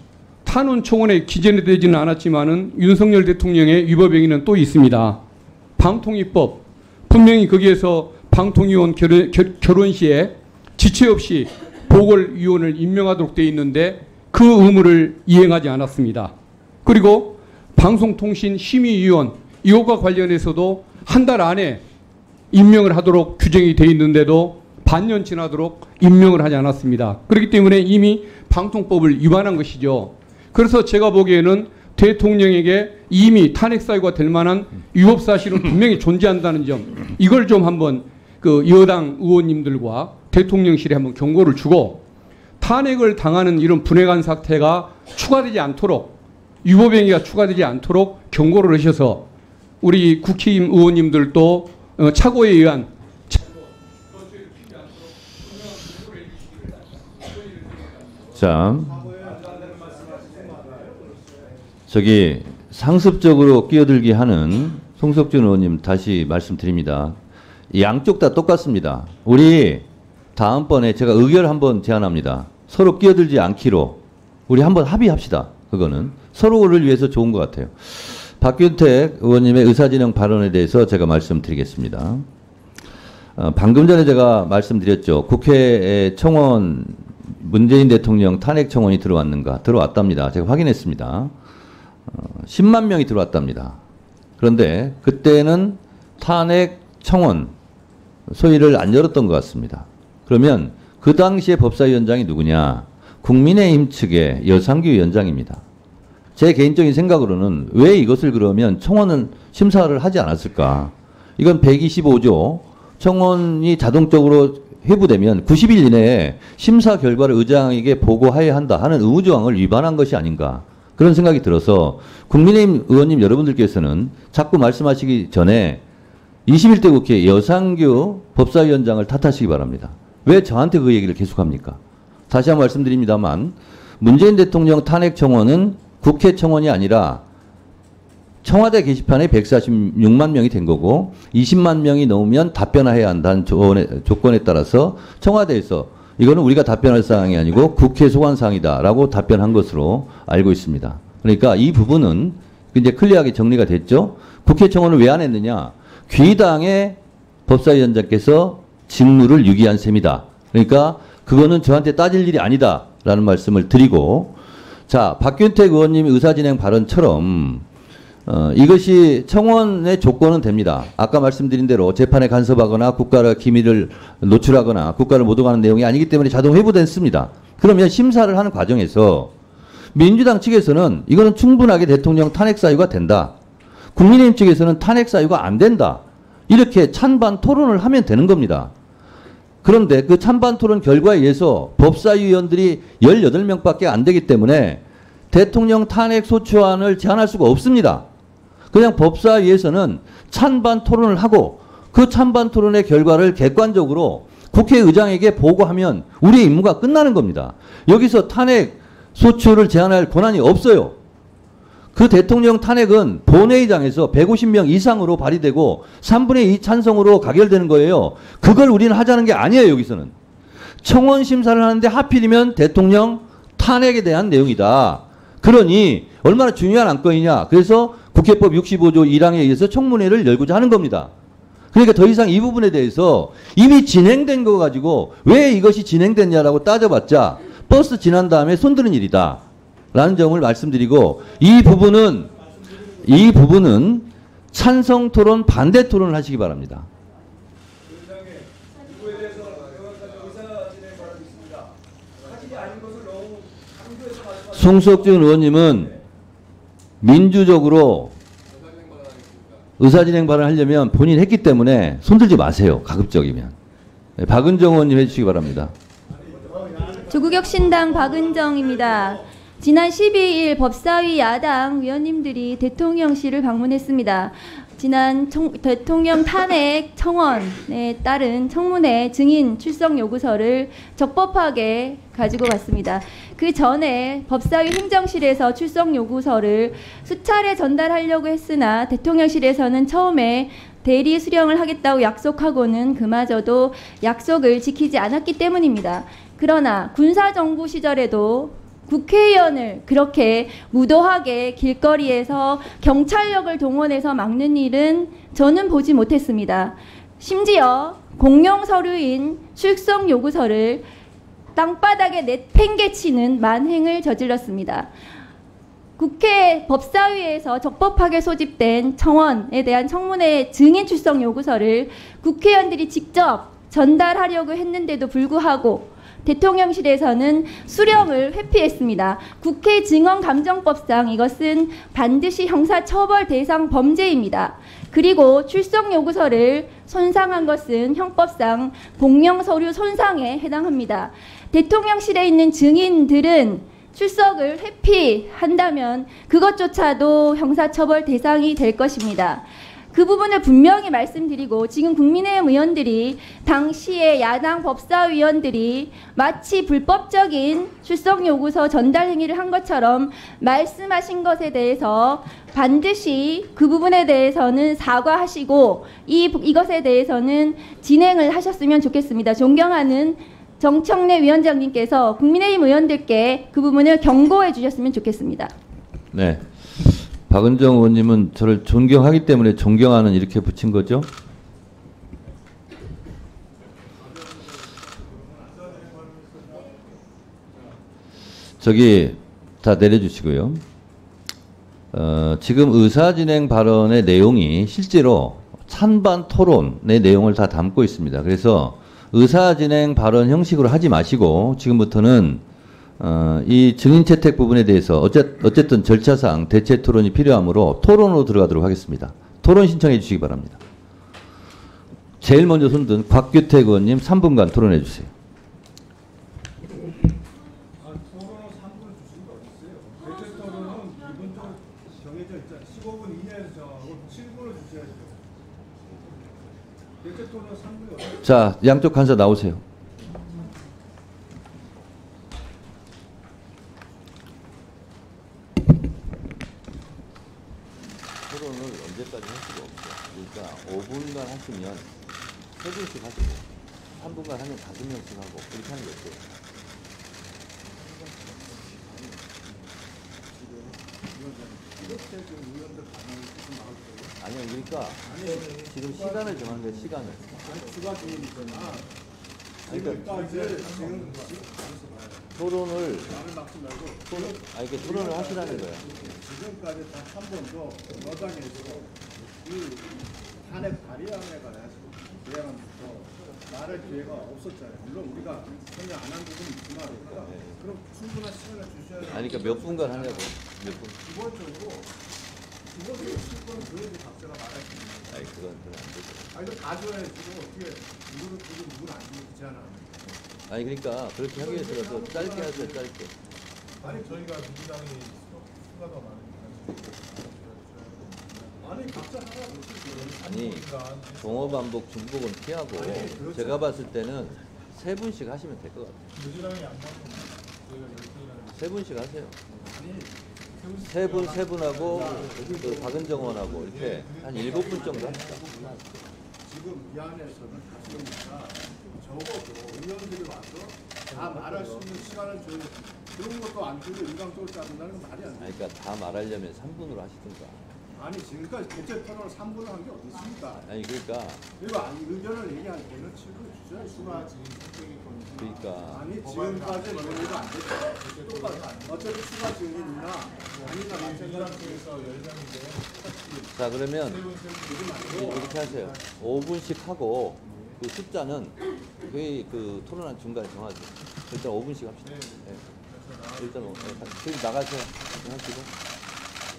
탄원 청원에 기재되지는 않았지만은 윤석열 대통령의 위법 행위는 또 있습니다. 방통위법 분명히 거기에서 방통위원 결혼 시에 지체 없이 보궐위원을 임명하도록 되어 있는데 그 의무를 이행하지 않았습니다. 그리고 방송통신심의위원 이것과 관련해서도 한 달 안에 임명을 하도록 규정이 되어 있는데도 반년 지나도록 임명을 하지 않았습니다. 그렇기 때문에 이미 방통법을 위반한 것이죠. 그래서 제가 보기에는 대통령에게 이미 탄핵 사유가 될 만한 위법 사실은 분명히 존재한다는 점, 이걸 좀 한번 그 여당 의원님들과 대통령실에 한번 경고를 주고 탄핵을 당하는 이런 분해간 사태가 추가되지 않도록, 위법 행위가 추가되지 않도록 경고를 하셔서 우리 국힘 의원님들도 착오에 의한 자, 저기 상습적으로 끼어들게 하는 송석준 의원님 다시 말씀드립니다. 양쪽 다 똑같습니다. 우리 다음번에 제가 의결 한번 제안합니다. 서로 끼어들지 않기로 우리 한번 합의합시다. 그거는 서로를 위해서 좋은 것 같아요. 박균택 의원님의 의사진행 발언에 대해서 제가 말씀드리겠습니다. 방금 전에 제가 말씀드렸죠. 국회에 청원, 문재인 대통령 탄핵 청원이 들어왔는가? 들어왔답니다. 제가 확인했습니다. 10만 명이 들어왔답니다. 그런데 그때는 탄핵 청원 소위를 안 열었던 것 같습니다. 그러면 그 당시에 법사위원장이 누구냐? 국민의힘 측의 여상규 위원장입니다. 제 개인적인 생각으로는 왜 이것을 그러면 청원은 심사를 하지 않았을까? 이건 125조 청원이 자동적으로 회부되면 90일 이내에 심사 결과를 의장에게 보고해야 한다 하는 의무조항을 위반한 것이 아닌가, 그런 생각이 들어서 국민의힘 의원님 여러분들께서는 자꾸 말씀하시기 전에 21대 국회 여상규 법사위원장을 탓하시기 바랍니다. 왜 저한테 그 얘기를 계속합니까? 다시 한번 말씀드립니다만 문재인 대통령 탄핵 청원은 국회 청원이 아니라 청와대 게시판에 146만 명이 된 거고 20만 명이 넘으면 답변해야 한다는 조건에 따라서 청와대에서 이거는 우리가 답변할 사항이 아니고 국회 소관 사항이다라고 답변한 것으로 알고 있습니다. 그러니까 이 부분은 이제 클리어하게 정리가 됐죠. 국회 청원을 왜 안 했느냐? 귀당의 법사위원장께서 직무를 유기한 셈이다. 그러니까 그거는 저한테 따질 일이 아니다라는 말씀을 드리고, 자, 박균택 의원님의 의사진행 발언처럼 이것이 청원의 조건은 됩니다. 아까 말씀드린 대로 재판에 간섭하거나 국가의 기밀을 노출하거나 국가를 모독하는 내용이 아니기 때문에 자동 회부됐습니다. 그러면 심사를 하는 과정에서 민주당 측에서는 이거는 충분하게 대통령 탄핵 사유가 된다. 국민의힘 측에서는 탄핵 사유가 안 된다. 이렇게 찬반 토론을 하면 되는 겁니다. 그런데 그 찬반 토론 결과에 의해서 법사위원들이 18명밖에 안 되기 때문에 대통령 탄핵 소추안을 제안할 수가 없습니다. 그냥 법사위에서는 찬반 토론을 하고 그 찬반 토론의 결과를 객관적으로 국회의장에게 보고하면 우리의 임무가 끝나는 겁니다. 여기서 탄핵 소추를 제안할 권한이 없어요. 그 대통령 탄핵은 본회의장에서 150명 이상으로 발의되고 3분의 2 찬성으로 가결되는 거예요. 그걸 우리는 하자는 게 아니에요. 여기서는 청원 심사를 하는데 하필이면 대통령 탄핵에 대한 내용이다. 그러니 얼마나 중요한 안건이냐. 그래서 국회법 65조 1항에 의해서 청문회를 열고자 하는 겁니다. 그러니까 더 이상 이 부분에 대해서 이미 진행된 거 가지고 왜 이것이 진행됐냐라고 따져봤자 버스 지난 다음에 손드는 일이다 라는 점을 말씀드리고, 이 부분은 찬성 토론, 반대 토론을 하시기 바랍니다. 송석준 의원님은 민주적으로 의사진행 발언을 하려면 본인이 했기 때문에 손들지 마세요. 가급적이면. 네, 박은정 의원님 해주시기 바랍니다. 조국혁신당 박은정입니다. 지난 12일 법사위 야당 위원님들이 대통령실을 방문했습니다. 지난 대통령 탄핵 청원에 따른 청문회 증인 출석 요구서를 적법하게 가지고 갔습니다. 그 전에 법사위 행정실에서 출석 요구서를 수차례 전달하려고 했으나 대통령실에서는 처음에 대리 수령을 하겠다고 약속하고는 그마저도 약속을 지키지 않았기 때문입니다. 그러나 군사정부 시절에도 국회의원을 그렇게 무도하게 길거리에서 경찰력을 동원해서 막는 일은 저는 보지 못했습니다. 심지어 공용 서류인 출석 요구서를 땅바닥에 내팽개치는 만행을 저질렀습니다. 국회 법사위에서 적법하게 소집된 청원에 대한 청문회 증인 출석 요구서를 국회의원들이 직접 전달하려고 했는데도 불구하고 대통령실에서는 수령을 회피했습니다. 국회 증언감정법상 이것은 반드시 형사처벌 대상 범죄입니다. 그리고 출석 요구서를 손상한 것은 형법상 공용 서류 손상에 해당합니다. 대통령실에 있는 증인들은 출석을 회피한다면 그것조차도 형사처벌 대상이 될 것입니다. 그 부분을 분명히 말씀드리고 지금 국민의힘 의원들이 당시에 야당 법사위원들이 마치 불법적인 출석 요구서 전달 행위를 한 것처럼 말씀하신 것에 대해서 반드시 그 부분에 대해서는 사과하시고 이것에 대해서는 진행을 하셨으면 좋겠습니다. 존경하는 정청래 위원장님께서 국민의힘 의원들께 그 부분을 경고해 주셨으면 좋겠습니다. 네. 박은정 의원님은 저를 존경하기 때문에 존경하는 이렇게 붙인 거죠? 저기 다 내려주시고요. 지금 의사진행 발언의 내용이 실제로 찬반 토론의 내용을 다 담고 있습니다. 그래서 의사진행 발언 형식으로 하지 마시고 지금부터는 이 증인 채택 부분에 대해서 어쨌든 절차상 대체 토론이 필요하므로 토론으로 들어가도록 하겠습니다. 토론 신청해 주시기 바랍니다. 제일 먼저 손든 곽규택 의원님 3분간 토론해 주세요. 토론은 3분 주신 거 없어요. 대체 토론은 기본적으로 정해져 있잖아요. 15분 이내에서 정하고 7분을 주셔야죠. 대체 토론 3분이 없어요. 자, 양쪽 간사 나오세요. 토론을 언제까지 할 수가 없어요. 그러니까 5분간 하시면 3분씩 하시고 3분간 하면 5명씩 하고 그렇게 하는 게 어때요? 아니요, 그러니까 지금 시간을 정한 거예요, 시간을. 추가 질문이잖아. 그러니까 지금 토론을 말을 막지 말고 이렇게 토론을 하시라는 거예요. 지금까지 단 한 번도 여당에서 이 탄핵 발의안에 관해서 대항하면서 말할 기회가 없었잖아요. 물론 우리가 전혀 안 한 부분이 있지만 그럼 충분한 시간을 주셔야 돼요. 아니, 그러니까 몇 분간 하냐고. 몇 분? 기본적으로 7분은 줘야지 각자가 말할 수 있는 거예요. 아니, 그건 안 되죠. 아니 또 다 줘야지 지금 어떻게 누구를 주고 누구는 안 주고 그렇지 않아. 아니, 그러니까 그렇게 하기 위해서라도 짧게 하세요, 짧게. 아니 저희가 민주당이 수가 더 많으니까. 아니 각자 하나 놓치고. 아니, 종업반복 중복은 피하고 그렇죠. 제가 봤을 때는 3분씩 하시면 될 것 같아요. 민주당이 안 받으면 저희가 10분이나 3분씩 하세요. 3분하고 그 박은정 의원하고 이렇게 한 7분 정도 합시다. 지금 이 안에서는 가시니까 적어도 의원들이 와서 다 말할 수 있는 시간을 줘야 그런 것도 안 주고 일방적으로 자른다는 건 말이 안 돼. 아니, 그러니까 다 말하려면 3분으로 하시든가. 아니 지금까지 대체 토론을 3분을 한 게 어디 있습니까? 아니, 그러니까 그리고 의견을 얘기할 때는 7분 주셔야 수가 그러니까 아니 지금까지 논의가 안 됐죠. 똑같아. 어차피 추가 증인이나 아니나 마찬가지에서 10명인데 자, 그러면 이렇게 하세요. 5분씩 하고 그 숫자는 회의 그 토론한 중간에 정하죠. 일단 5분씩 합시다. 네. 일단 지금 나가세요. 하시고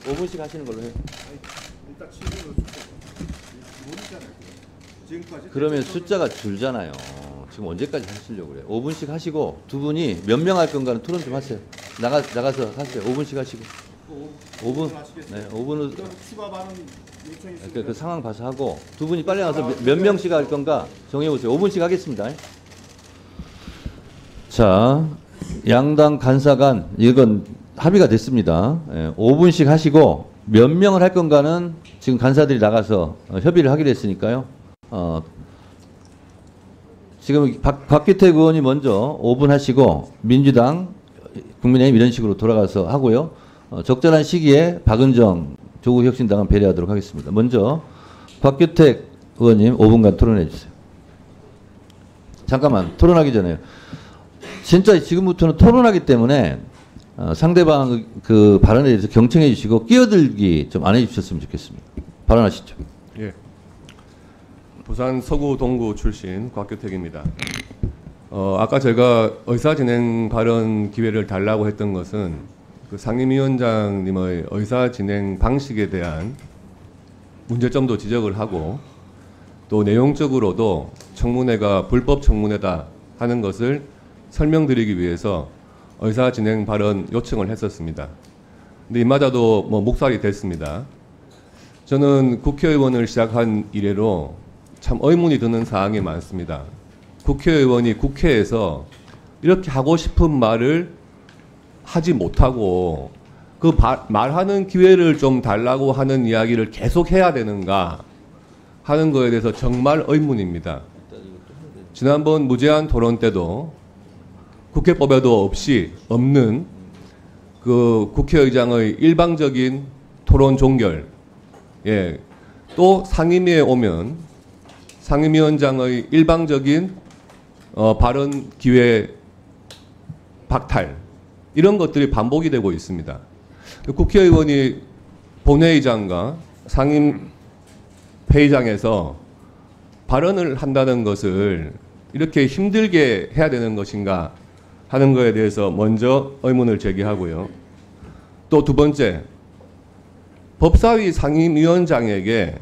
5분씩 하시는 걸로 해요. 일단 7분으로 주세요. 모르잖아요. 지금까지 그러면 숫자가 줄잖아요. 지금 언제까지 하시려고 그래요? 5분씩 하시고 두 분이 몇 명 할 건가는 토론 좀 하세요. 나가서 하세요. 5분씩 하시고. 5분? 네, 5분은 추가 발언 요청이 그 상황 봐서 하고 두 분이 빨리 나가서 몇 명씩 할 건가 정해보세요. 5분씩 하겠습니다. 자, 양당 간사간 이건 합의가 됐습니다. 5분씩 하시고 몇 명을 할 건가는 지금 간사들이 나가서 협의를 하기로 했으니까요. 지금 박기택 의원이 먼저 5분 하시고 민주당, 국민의힘 이런 식으로 돌아가서 하고요. 적절한 시기에 박은정, 조국혁신당은 배려하도록 하겠습니다. 먼저 박규택 의원님 5분간 토론해 주세요. 잠깐만, 토론하기 전에 진짜 지금부터는 토론하기 때문에 상대방 그 발언에 대해서 경청해 주시고 끼어들기 좀 안 해주셨으면 좋겠습니다. 발언하시죠. 예. 부산 서구 동구 출신 곽규택입니다. 아까 제가 의사진행 발언 기회를 달라고 했던 것은 그 상임위원장님의 의사진행 방식에 대한 문제점도 지적을 하고 또 내용적으로도 청문회가 불법 청문회다 하는 것을 설명드리기 위해서 의사진행 발언 요청을 했었습니다. 근데 이마저도 뭐 묵살이 됐습니다. 저는 국회의원을 시작한 이래로 참 의문이 드는 사항이 많습니다. 국회의원이 국회에서 이렇게 하고 싶은 말을 하지 못하고 그 말하는 기회를 좀 달라고 하는 이야기를 계속 해야 되는가 하는 거에 대해서 정말 의문입니다. 지난번 무제한 토론 때도 국회법에도 없는 그 국회의장의 일방적인 토론 종결, 예, 또 상임위에 오면 상임위원장의 일방적인 발언 기회 박탈, 이런 것들이 반복이 되고 있습니다. 국회의원이 본회의장과 상임회의장에서 발언을 한다는 것을 이렇게 힘들게 해야 되는 것인가 하는 것에 대해서 먼저 의문을 제기하고요. 또 두 번째, 법사위 상임위원장에게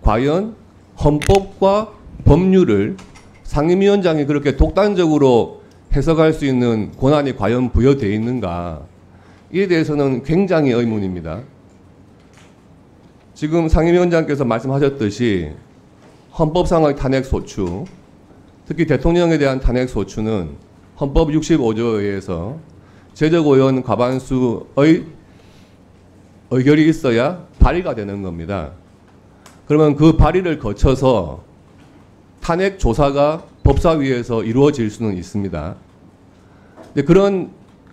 과연 헌법과 법률을 상임위원장이 그렇게 독단적으로 해석할 수 있는 권한이 과연 부여되어 있는가, 이에 대해서는 굉장히 의문입니다. 지금 상임위원장께서 말씀하셨듯이 헌법상의 탄핵소추, 특히 대통령에 대한 탄핵소추는 헌법 65조에 의해서 제적의원 과반수의 의결이 있어야 발의가 되는 겁니다. 그러면 그 발의를 거쳐서 탄핵 조사가 법사위에서 이루어질 수는 있습니다. 근데 그런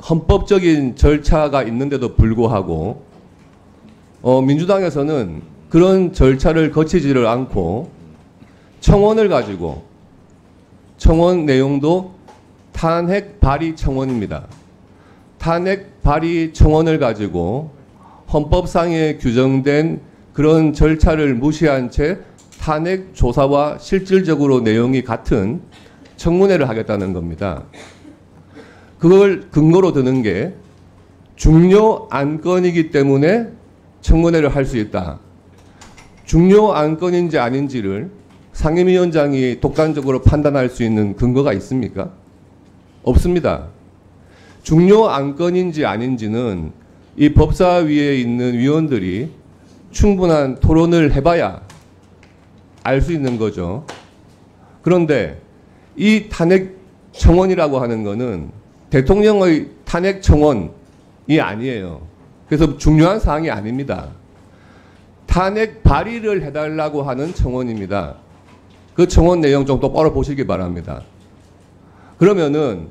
헌법적인 절차가 있는데도 불구하고 민주당에서는 그런 절차를 거치지를 않고 청원을 가지고, 청원 내용도 탄핵 발의 청원입니다. 탄핵 발의 청원을 가지고 헌법상에 규정된 그런 절차를 무시한 채 탄핵 조사와 실질적으로 내용이 같은 청문회를 하겠다는 겁니다. 그걸 근거로 드는 게 중요 안건이기 때문에 청문회를 할 수 있다. 중요 안건인지 아닌지를 상임위원장이 독단적으로 판단할 수 있는 근거가 있습니까? 없습니다. 중요 안건인지 아닌지는 이 법사위에 있는 위원들이 충분한 토론을 해봐야 알 수 있는 거죠. 그런데 이 탄핵 청원이라고 하는 거는 대통령의 탄핵 청원이 아니에요. 그래서 중요한 사항이 아닙니다. 탄핵 발의를 해달라고 하는 청원입니다. 그 청원 내용 좀 똑바로 보시기 바랍니다. 그러면은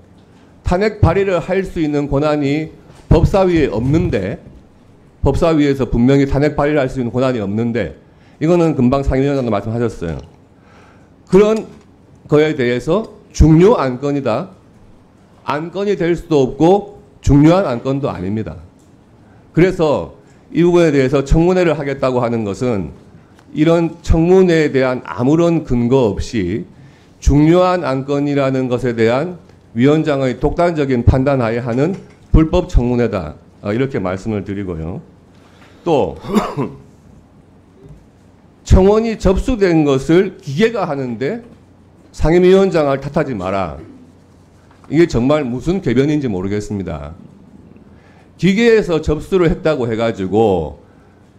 탄핵 발의를 할 수 있는 권한이 법사위에 없는데, 법사위에서 분명히 탄핵 발의를 할 수 있는 권한이 없는데, 이거는 금방 상임위원장도 말씀하셨어요. 그런 거에 대해서 중요 안건이다. 안건이 될 수도 없고 중요한 안건도 아닙니다. 그래서 이 부분에 대해서 청문회를 하겠다고 하는 것은 이런 청문회에 대한 아무런 근거 없이 중요한 안건이라는 것에 대한 위원장의 독단적인 판단하에 하는 불법 청문회다. 이렇게 말씀을 드리고요. 또 청원이 접수된 것을 기계가 하는데 상임위원장을 탓하지 마라. 이게 정말 무슨 궤변인지 모르겠습니다. 기계에서 접수를 했다고 해가지고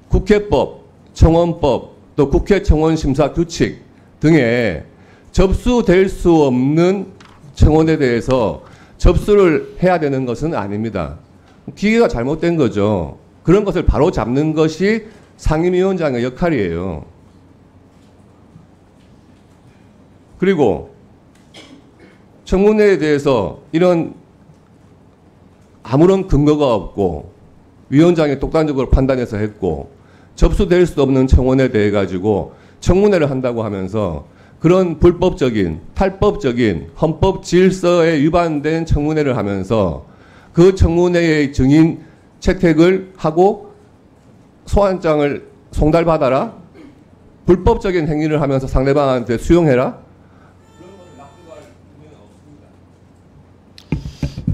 국회법, 청원법, 또 국회 청원 심사 규칙 등에 접수될 수 없는 청원에 대해서 접수를 해야 되는 것은 아닙니다. 기계가 잘못된 거죠. 그런 것을 바로 잡는 것이 상임위원장의 역할이에요. 그리고 청문회에 대해서 이런 아무런 근거가 없고 위원장이 독단적으로 판단해서 했고 접수될 수 없는 청원에 대해 가지고 청문회를 한다고 하면서 그런 불법적인 탈법적인 헌법 질서에 위반된 청문회를 하면서 그 청문회의 증인 채택을 하고 소환장을 송달받아라? 불법적인 행위를 하면서 상대방한테 수용해라?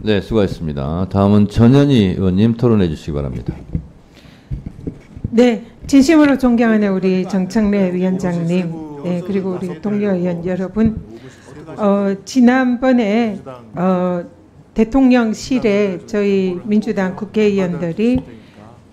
네, 수고하셨습니다. 다음은 전현희 의원님 토론해 주시기 바랍니다. 네, 진심으로 존경하는 우리 정청래 위원장님, 네, 그리고 우리 동료 의원 여러분, 지난번에 대통령실에 저희 민주당 국회의원들이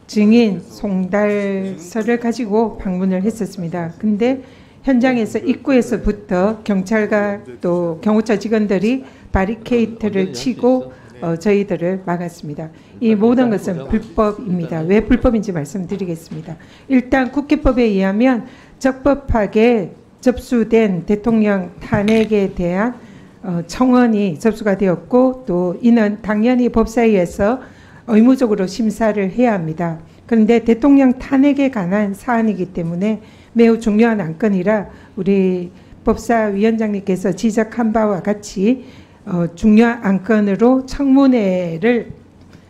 증인 송달서를 가지고 방문을 했었습니다. 근데 현장에서 입구에서부터 경찰과 또 경호처 직원들이 바리케이트를 치고 저희들을 막았습니다. 이 모든 것은 불법입니다. 왜 불법인지 말씀드리겠습니다. 일단 국회법에 의하면 적법하게 접수된 대통령 탄핵에 대한 청원이 접수가 되었고 또 이는 당연히 법사위에서 의무적으로 심사를 해야 합니다. 그런데 대통령 탄핵에 관한 사안이기 때문에 매우 중요한 안건이라 우리 법사위원장님께서 지적한 바와 같이 중요한 안건으로 청문회를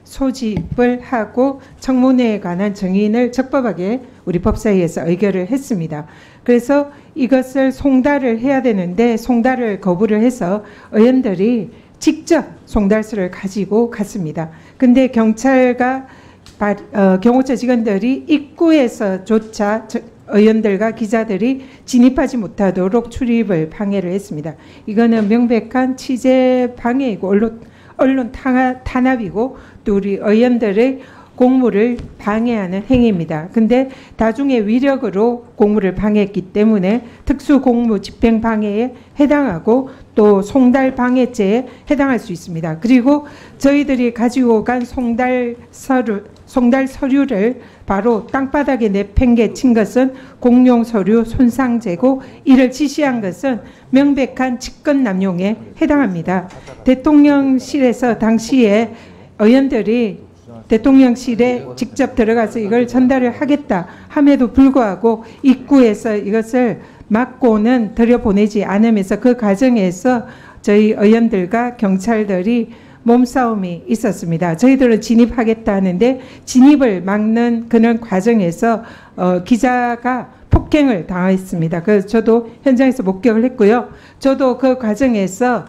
소집을 하고 청문회에 관한 정인을 적법하게 우리 법사위에서 의결을 했습니다. 그래서 이것을 송달을 해야 되는데 송달을 거부를 해서 의원들이 직접 송달서를 가지고 갔습니다. 근데 경찰과 경호처 직원들이 입구에서조차 의원들과 기자들이 진입하지 못하도록 출입을 방해를 했습니다. 이거는 명백한 취재 방해이고 언론 탄압이고 또 우리 의원들의 공무를 방해하는 행위입니다. 근데 다중의 위력으로 공무를 방해했기 때문에 특수공무 집행방해에 해당하고 또 송달방해죄에 해당할 수 있습니다. 그리고 저희들이 가지고 간 송달 서류를 바로 땅바닥에 내팽개친 것은 공용 서류 손상죄고 이를 지시한 것은 명백한 직권남용에 해당합니다. 대통령실에서 당시에 의원들이 대통령실에 직접 들어가서 이걸 전달을 하겠다 함에도 불구하고 입구에서 이것을 막고는 들여보내지 않으면서 그 과정에서 저희 의원들과 경찰들이 몸싸움이 있었습니다. 저희들은 진입하겠다 하는데 진입을 막는 그런 과정에서 기자가 폭행을 당했습니다. 그래서 저도 현장에서 목격을 했고요. 저도 그 과정에서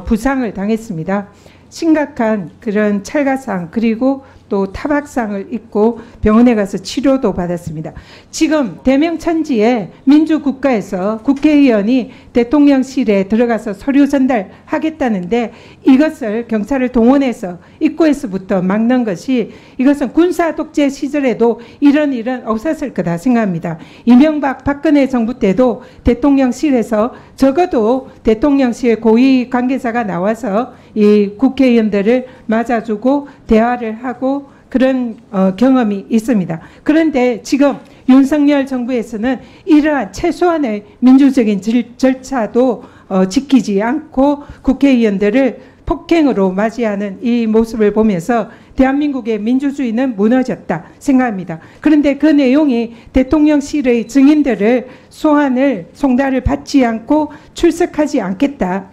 부상을 당했습니다. 심각한 그런 찰가상 그리고 또 타박상을 입고 병원에 가서 치료도 받았습니다. 지금 대명천지에 민주국가에서 국회의원이 대통령실에 들어가서 서류 전달하겠다는데 이것을 경찰을 동원해서 입구에서부터 막는 것이 이것은 군사 독재 시절에도 이런 일은 없었을 거다 생각합니다. 이명박 박근혜 정부 때도 대통령실에서 적어도 대통령실 고위 관계자가 나와서 이 국회의원들을 맞아주고 대화를 하고 그런 경험이 있습니다. 그런데 지금 윤석열 정부에서는 이러한 최소한의 민주적인 절차도 지키지 않고 국회의원들을 폭행으로 맞이하는 이 모습을 보면서 대한민국의 민주주의는 무너졌다 생각합니다. 그런데 그 내용이 대통령실의 증인들을 송달을 받지 않고 출석하지 않겠다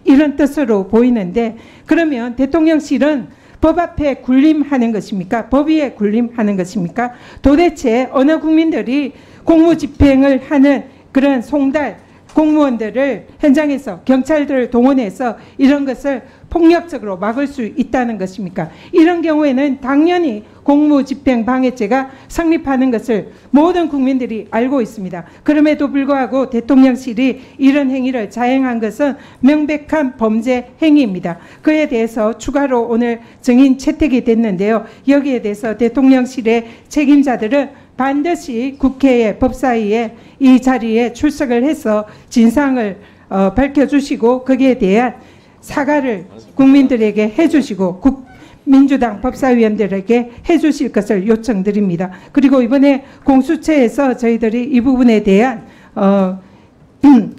이런 뜻으로 보이는데 그러면 대통령실은 법 앞에 군림하는 것입니까? 법 위에 군림하는 것입니까? 도대체 어느 국민들이 공무집행을 하는 그런 송달 공무원들을 현장에서 경찰들을 동원해서 이런 것을 폭력적으로 막을 수 있다는 것입니까? 이런 경우에는 당연히 공무집행방해죄가 성립하는 것을 모든 국민들이 알고 있습니다. 그럼에도 불구하고 대통령실이 이런 행위를 자행한 것은 명백한 범죄 행위입니다. 그에 대해서 추가로 오늘 증인 채택이 됐는데요. 여기에 대해서 대통령실의 책임자들은 반드시 국회의 법사위에 이 자리에 출석을 해서 진상을 밝혀주시고 거기에 대한 사과를 국민들에게 해주시고 민주당 법사위원들에게 해주실 것을 요청드립니다. 그리고 이번에 공수처에서 저희들이 이 부분에 대한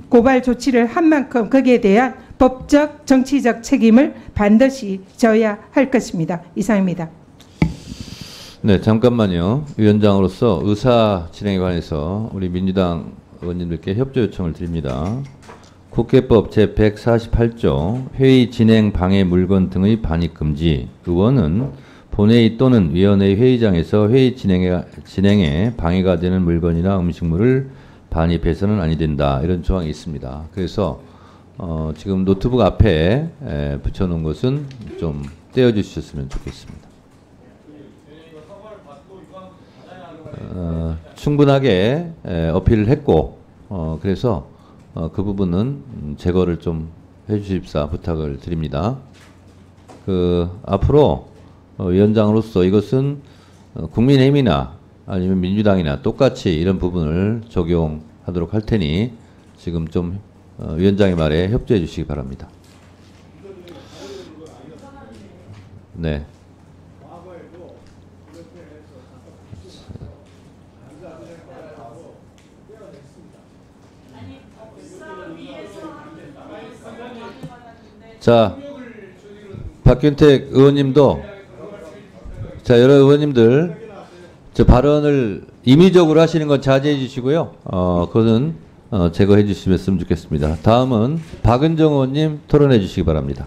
고발 조치를 한 만큼 거기에 대한 법적 정치적 책임을 반드시 져야 할 것입니다. 이상입니다. 네, 잠깐만요. 위원장으로서 의사 진행에 관해서 우리 민주당 의원님들께 협조 요청을 드립니다. 국회법 제148조 회의 진행 방해 물건 등의 반입 금지. 의원은 본회의 또는 위원회 회의장에서 회의 진행에 방해가 되는 물건이나 음식물을 반입해서는 아니 된다. 이런 조항이 있습니다. 그래서 지금 노트북 앞에 붙여놓은 것은 좀 떼어주셨으면 좋겠습니다. 충분하게 어필을 했고 그래서 그 부분은 제거를 좀 해주십사 부탁을 드립니다. 앞으로 위원장으로서 이것은 국민의힘이나 아니면 민주당이나 똑같이 이런 부분을 적용하도록 할 테니 지금 좀 위원장의 말에 협조해 주시기 바랍니다. 네. 자, 박균택 의원님도, 자, 여러 의원님들, 저 발언을 임의적으로 하시는 건 자제해 주시고요. 그거는 제거해 주시면 좋겠습니다. 다음은 박은정 의원님 토론해 주시기 바랍니다.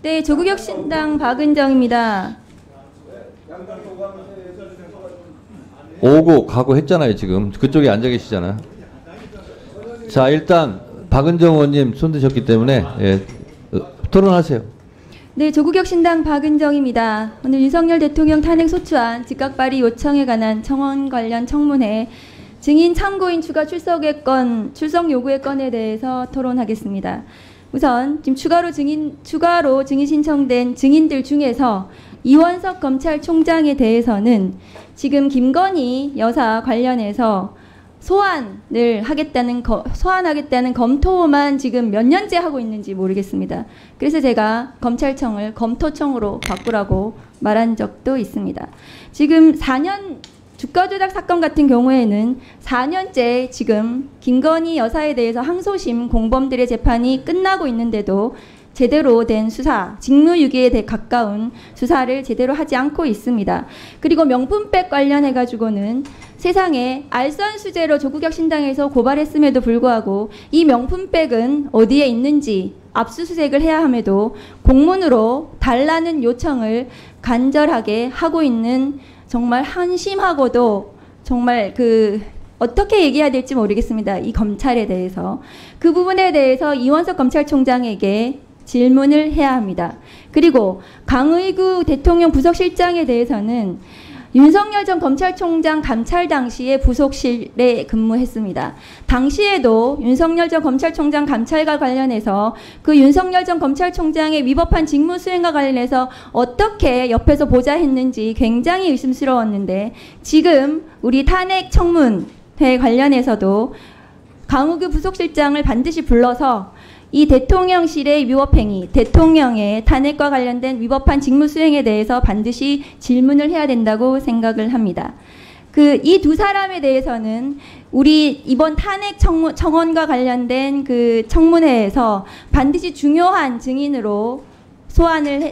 네, 조국혁신당 박은정입니다. 오고 가고 했잖아요, 지금. 그쪽에 앉아 계시잖아요. 자, 일단 박은정 의원님 손 드셨기 때문에 토론하세요. 네, 조국혁신당 박은정입니다. 오늘 윤석열 대통령 탄핵 소추안 즉각 발의 요청에 관한 청원 관련 청문회 증인 참고인 추가 출석 요구의 건에 대해서 토론하겠습니다. 우선 지금 추가로 증인 신청된 증인들 중에서 이원석 검찰총장에 대해서는 지금 김건희 여사 관련해서 소환하겠다는 검토만 지금 몇 년째 하고 있는지 모르겠습니다. 그래서 제가 검찰청을 검토청으로 바꾸라고 말한 적도 있습니다. 지금 4년 주가 조작 사건 같은 경우에는 4년째 지금 김건희 여사에 대해서 항소심 공범들의 재판이 끝나고 있는데도 제대로 된 수사, 직무유기에 가까운 수사를 제대로 하지 않고 있습니다. 그리고 명품백 관련해가지고는 세상에 알선수재로 조국혁신당에서 고발했음에도 불구하고 이 명품백은 어디에 있는지 압수수색을 해야 함에도 공문으로 달라는 요청을 간절하게 하고 있는 정말 한심하고도 정말 어떻게 얘기해야 될지 모르겠습니다. 이 검찰에 대해서. 그 부분에 대해서 이원석 검찰총장에게 질문을 해야 합니다. 그리고 강의구 대통령 부속실장에 대해서는 윤석열 전 검찰총장 감찰 당시에 부속실에 근무했습니다. 당시에도 윤석열 전 검찰총장 감찰과 관련해서 그 윤석열 전 검찰총장의 위법한 직무 수행과 관련해서 어떻게 옆에서 보자 했는지 굉장히 의심스러웠는데 지금 우리 탄핵 청문회 관련해서도 강우규 부속실장을 반드시 불러서 이 대통령실의 위법행위, 대통령의 탄핵과 관련된 위법한 직무 수행에 대해서 반드시 질문을 해야 된다고 생각을 합니다. 이 두 사람에 대해서는 우리 이번 탄핵 청원과 관련된 그 청문회에서 반드시 중요한 증인으로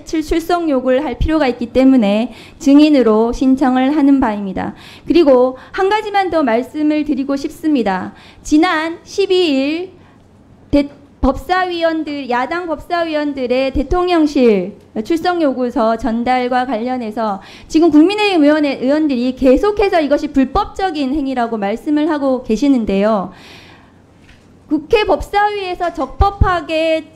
출석 요구를 할 필요가 있기 때문에 증인으로 신청을 하는 바입니다. 그리고 한 가지만 더 말씀을 드리고 싶습니다. 지난 12일 야당 법사위원들의 대통령실 출석 요구서 전달과 관련해서 지금 국민의힘 의원들이 계속해서 이것이 불법적인 행위라고 말씀을 하고 계시는데요. 국회 법사위에서 적법하게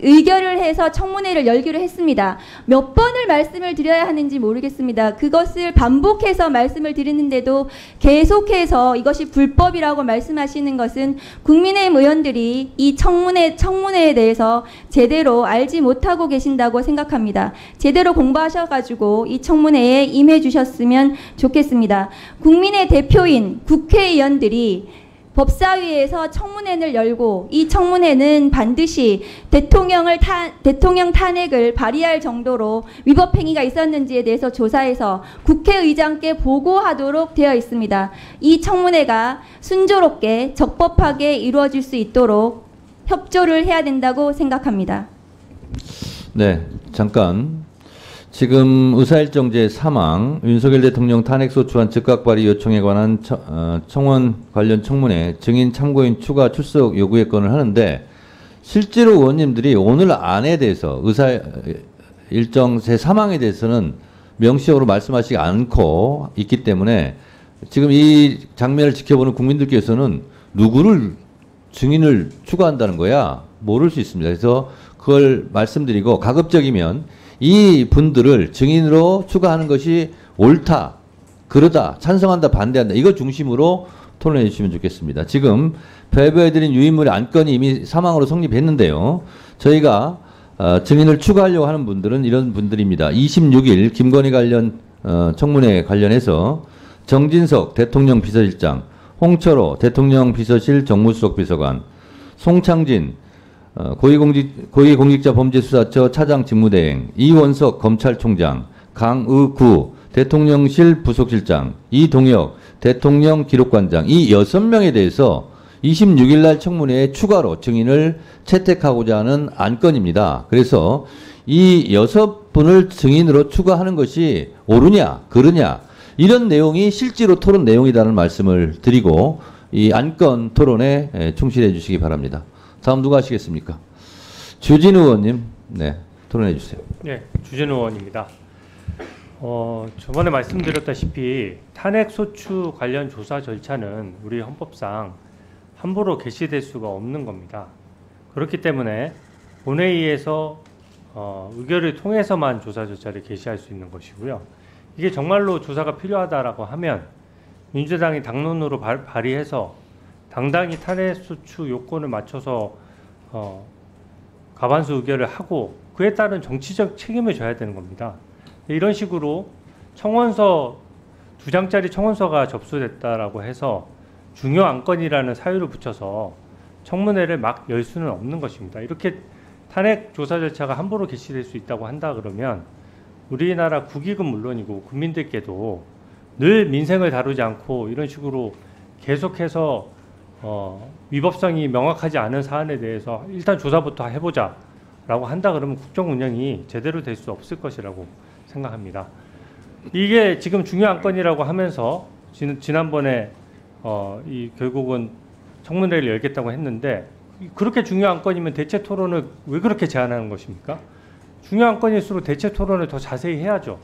의결을 해서 청문회를 열기로 했습니다. 몇 번을 말씀을 드려야 하는지 모르겠습니다. 그것을 반복해서 말씀을 드리는데도 계속해서 이것이 불법이라고 말씀하시는 것은 국민의힘 의원들이 이 청문회에 대해서 제대로 알지 못하고 계신다고 생각합니다. 제대로 공부하셔가지고 이 청문회에 임해 주셨으면 좋겠습니다. 국민의 대표인 국회의원들이 법사위에서 청문회를 열고 이 청문회는 반드시 대통령 탄핵을 발의할 정도로 위법 행위가 있었는지에 대해서 조사해서 국회의장께 보고하도록 되어 있습니다. 이 청문회가 순조롭게 적법하게 이루어질 수 있도록 협조를 해야 된다고 생각합니다. 네, 잠깐. 지금 의사일정제 사망, 윤석열 대통령 탄핵소추안 즉각 발의 요청에 관한 청원 관련 청문회 증인 참고인 추가 출석 요구의 건을 하는데 실제로 의원님들이 오늘 안에 대해서 의사일정제 사망에 대해서는 명시적으로 말씀하시지 않고 있기 때문에 지금 이 장면을 지켜보는 국민들께서는 누구를 증인을 추가한다는 거야 모를 수 있습니다. 그래서 그걸 말씀드리고 가급적이면 이 분들을 증인으로 추가하는 것이 옳다, 그러다, 찬성한다, 반대한다 이거 중심으로 토론해 주시면 좋겠습니다. 지금 배부해드린 유인물의 안건이 이미 사망으로 성립했는데요. 저희가 증인을 추가하려고 하는 분들은 이런 분들입니다. 26일 김건희 관련 청문회 관련해서 정진석 대통령 비서실장, 홍철호 대통령 비서실 정무수석 비서관, 송창진 고위공직자범죄수사처 차장 직무대행, 이원석 검찰총장, 강의구 대통령실 부속실장, 이동혁 대통령 기록관장 이 6명에 대해서 26일 날 청문회에 추가로 증인을 채택하고자 하는 안건입니다. 그래서 이 6분을 증인으로 추가하는 것이 옳으냐 그르냐 이런 내용이 실제로 토론 내용이라는 말씀을 드리고 이 안건 토론에 충실해 주시기 바랍니다. 다음 누가 하시겠습니까? 주진우 의원님, 네, 토론해 주세요. 네, 주진우 의원입니다. 저번에 말씀드렸다시피 탄핵소추 관련 조사 절차는 우리 헌법상 함부로 개시될 수가 없는 겁니다. 그렇기 때문에 본회의에서 의결을 통해서만 조사 절차를 개시할 수 있는 것이고요. 이게 정말로 조사가 필요하다라고 하면 민주당이 당론으로 발의해서 당당히 탄핵소추 요건을 맞춰서 과반수 의결을 하고 그에 따른 정치적 책임을 져야 되는 겁니다. 이런 식으로 청원서 2장짜리 청원서가 접수됐다라고 해서 중요 안건이라는 사유를 붙여서 청문회를 막 열 수는 없는 것입니다. 이렇게 탄핵 조사 절차가 함부로 개시될 수 있다고 한다 그러면 우리나라 국익은 물론이고 국민들께도 늘 민생을 다루지 않고 이런 식으로 계속해서 위법성이 명확하지 않은 사안에 대해서 일단 조사부터 해보자 라고 한다 그러면 국정 운영이 제대로 될 수 없을 것이라고 생각합니다. 이게 지금 중요한 건이라고 하면서 지난번에 결국은 청문회를 열겠다고 했는데 그렇게 중요한 건이면 대체 토론을 왜 그렇게 제안하는 것입니까? 중요한 건일수록 대체 토론을 더 자세히 해야죠.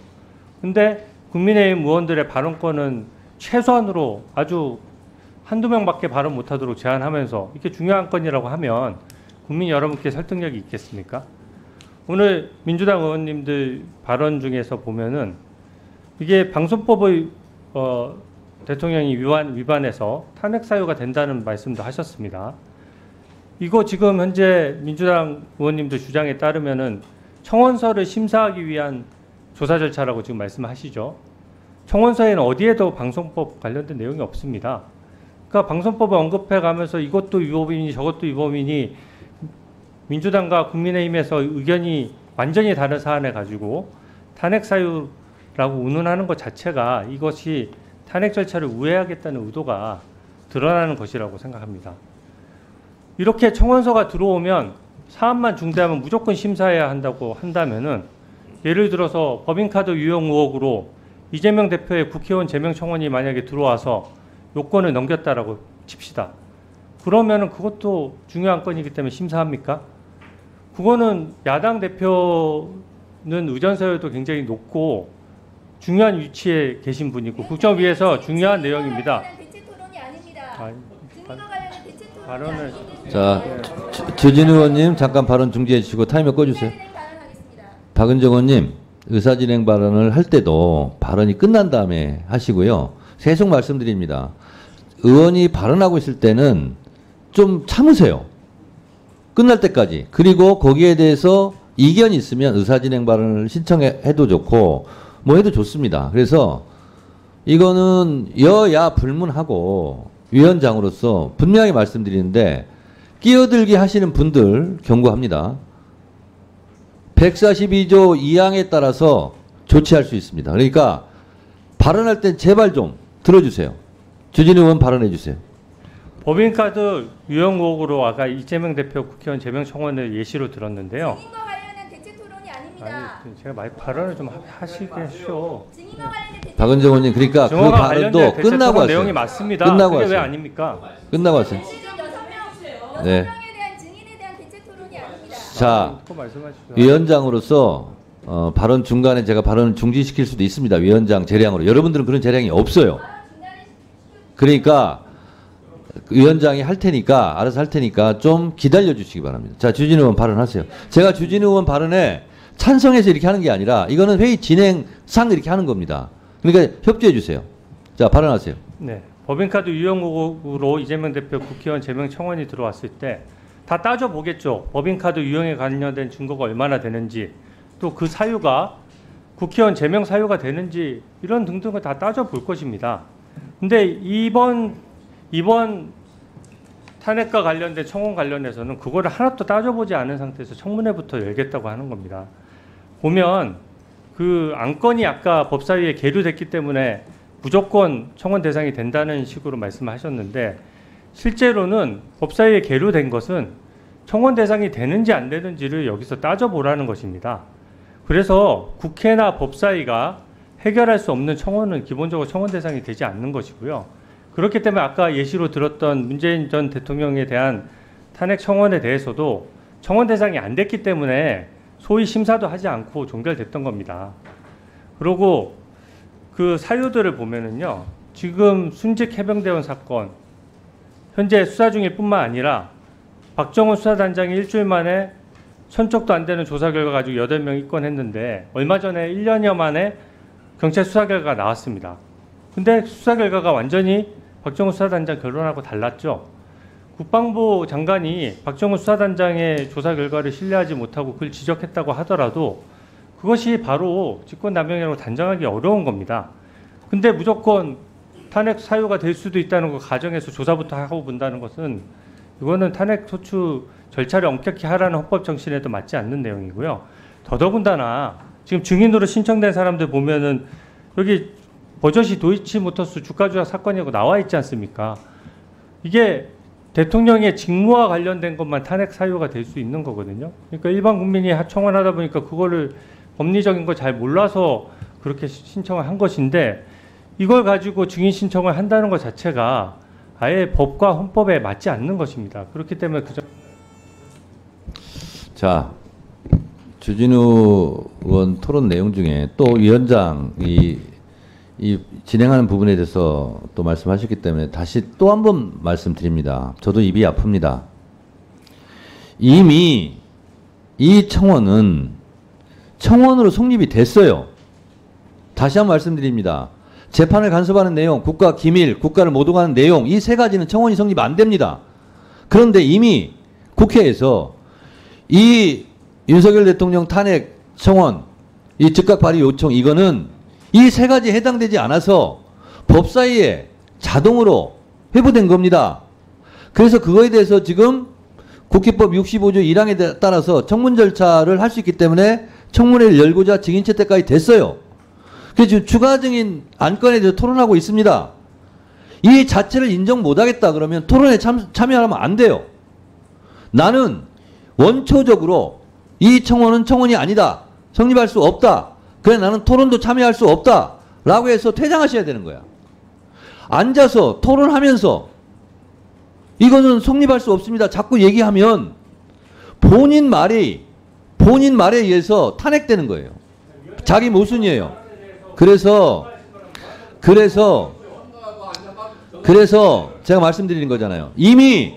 근데 국민의힘 의원들의 발언권은 최소한으로 아주 한두 명밖에 발언 못하도록 제한하면서 이렇게 중요한 건이라고 하면 국민 여러분께 설득력이 있겠습니까? 오늘 민주당 의원님들 발언 중에서 보면은 이게 방송법의 대통령이 위반해서 탄핵 사유가 된다는 말씀도 하셨습니다. 이거 지금 현재 민주당 의원님들 주장에 따르면은 청원서를 심사하기 위한 조사 절차라고 지금 말씀하시죠. 청원서에는 어디에도 방송법 관련된 내용이 없습니다. 그러니까 방송법을 언급해 가면서 이것도 위법이니 저것도 위법이니 민주당과 국민의힘에서 의견이 완전히 다른 사안에 가지고 탄핵 사유라고 운운하는 것 자체가 이것이 탄핵 절차를 우회하겠다는 의도가 드러나는 것이라고 생각합니다. 이렇게 청원서가 들어오면 사안만 중대하면 무조건 심사해야 한다고 한다면은 예를 들어서 법인카드 유용 의혹으로 이재명 대표의 국회의원 제명 청원이 만약에 들어와서 요건을 넘겼다라고 칩시다. 그러면은 그것도 중요한 건이기 때문에 심사합니까? 그거는 야당 대표는 의전서열도 굉장히 높고 중요한 위치에 계신 분이고 국정위에서 중요한 내용입니다. 대체 토론이 아닙니다. 증거 관련된 대체 토론이 발언을 자, 주진 의원님 잠깐 발언 중지해 주시고 타이머 꺼주세요. 박은정 의원님 의사진행 발언을 할 때도 발언이 끝난 다음에 하시고요. 계속 말씀드립니다. 의원이 발언하고 있을 때는 좀 참으세요. 끝날 때까지. 그리고 거기에 대해서 이견이 있으면 의사진행 발언을 신청해도 좋고 뭐 해도 좋습니다. 그래서 이거는 여야 불문하고 위원장으로서 분명히 말씀드리는데 끼어들기 하시는 분들 경고합니다. 142조 2항에 따라서 조치할 수 있습니다. 그러니까 발언할 땐 제발 좀 들어주세요. 주진 의원 발언해 주세요. 법인카드 유용 의혹으로 아까 이재명 대표 국회의원 제명 청원을 예시로 들었는데요. 증인과 관련한 대체 토론이 아닙니다. 아니, 제가 말 발언을 좀 하시게 하시오. 증인과 관련된 대체 박은정 의원님 그러니까 그 증언과 발언도 관련된 대체 끝나고 토론 하세요. 내용이 맞습니다. 끝나고 그게 왜 하세요. 아닙니까? 끝나고 하세요. 여섯 네. 명에 대한 증인에 대한 대체 토론이 아닙니다. 자, 또 말씀하시죠. 위원장으로서 발언 중간에 제가 발언을 중지시킬 수도 있습니다. 위원장 재량으로. 여러분들은 그런 재량이 없어요. 그러니까 위원장이 할 테니까 알아서 할 테니까 좀 기다려 주시기 바랍니다. 자, 주진 의원 발언하세요. 제가 주진 의원 발언에 찬성해서 이렇게 하는 게 아니라 이거는 회의 진행상 이렇게 하는 겁니다. 그러니까 협조해 주세요. 자, 발언하세요. 네. 법인카드 유용 의혹으로 이재명 대표 국회의원 제명 청원이 들어왔을 때 다 따져보겠죠. 법인카드 유용에 관련된 증거가 얼마나 되는지 또 그 사유가 국회의원 제명 사유가 되는지 이런 등등을 다 따져볼 것입니다. 근데 이번 탄핵과 관련된 청원 관련해서는 그거를 하나도 따져보지 않은 상태에서 청문회부터 열겠다고 하는 겁니다. 보면 그 안건이 아까 법사위에 계류됐기 때문에 무조건 청원 대상이 된다는 식으로 말씀하셨는데 실제로는 법사위에 계류된 것은 청원 대상이 되는지 안 되는지를 여기서 따져보라는 것입니다. 그래서 국회나 법사위가 해결할 수 없는 청원은 기본적으로 청원 대상이 되지 않는 것이고요. 그렇기 때문에 아까 예시로 들었던 문재인 전 대통령에 대한 탄핵 청원에 대해서도 청원 대상이 안 됐기 때문에 소위 심사도 하지 않고 종결됐던 겁니다. 그리고 그 사유들을 보면은요, 지금 순직 해병대원 사건 현재 수사 중일 뿐만 아니라 박정훈 수사단장이 일주일 만에 천쪽도 안 되는 조사 결과 가지고 8명 입건했는데 얼마 전에 1년여 만에 경찰 수사 결과가 나왔습니다. 근데 수사 결과가 완전히 박정훈 수사단장 결론하고 달랐죠. 국방부 장관이 박정훈 수사단장의 조사 결과를 신뢰하지 못하고 그걸 지적했다고 하더라도 그것이 바로 직권남용이라고 단정하기 어려운 겁니다. 근데 무조건 탄핵 사유가 될 수도 있다는 거 가정에서 조사부터 하고 본다는 것은 이거는 탄핵 소추 절차를 엄격히 하라는 헌법 정신에도 맞지 않는 내용이고요. 더더군다나 지금 증인으로 신청된 사람들 보면은 여기 버젓이 도이치모터스 주가 조작 사건이라고 나와 있지 않습니까? 이게 대통령의 직무와 관련된 것만 탄핵 사유가 될 수 있는 거거든요. 그러니까 일반 국민이 청원하다 보니까 그거를 법리적인 거 잘 몰라서 그렇게 신청을 한 것인데 이걸 가지고 증인 신청을 한다는 것 자체가 아예 법과 헌법에 맞지 않는 것입니다. 그렇기 때문에 자, 주진우 의원 토론 내용 중에 또 위원장이 이 진행하는 부분에 대해서 또 말씀하셨기 때문에 다시 또 한 번 말씀드립니다. 저도 입이 아픕니다. 이미 이 청원은 청원으로 성립이 됐어요. 다시 한 번 말씀드립니다. 재판을 간섭하는 내용, 국가 기밀, 국가를 모독하는 내용, 이 세 가지는 청원이 성립 안 됩니다. 그런데 이미 국회에서 이 윤석열 대통령 탄핵 청원, 이 즉각 발의 요청, 이거는 이 세 가지에 해당되지 않아서 법사위에 자동으로 회부된 겁니다. 그래서 그거에 대해서 지금 국회법 65조 1항에 따라서 청문 절차를 할 수 있기 때문에 청문회를 열고자 증인 채택까지 됐어요. 그래서 지금 추가 증인 안건에 대해서 토론하고 있습니다. 이 자체를 인정 못하겠다 그러면 토론에 참여하면 안 돼요. 나는 원초적으로 이 청원은 청원이 아니다. 성립할 수 없다. 그래 나는 토론도 참여할 수 없다. 라고 해서 퇴장하셔야 되는 거야. 앉아서 토론하면서 이거는 성립할 수 없습니다. 자꾸 얘기하면 본인 말에 의해서 탄핵되는 거예요. 자기 모순이에요. 그래서 제가 말씀드리는 거잖아요. 이미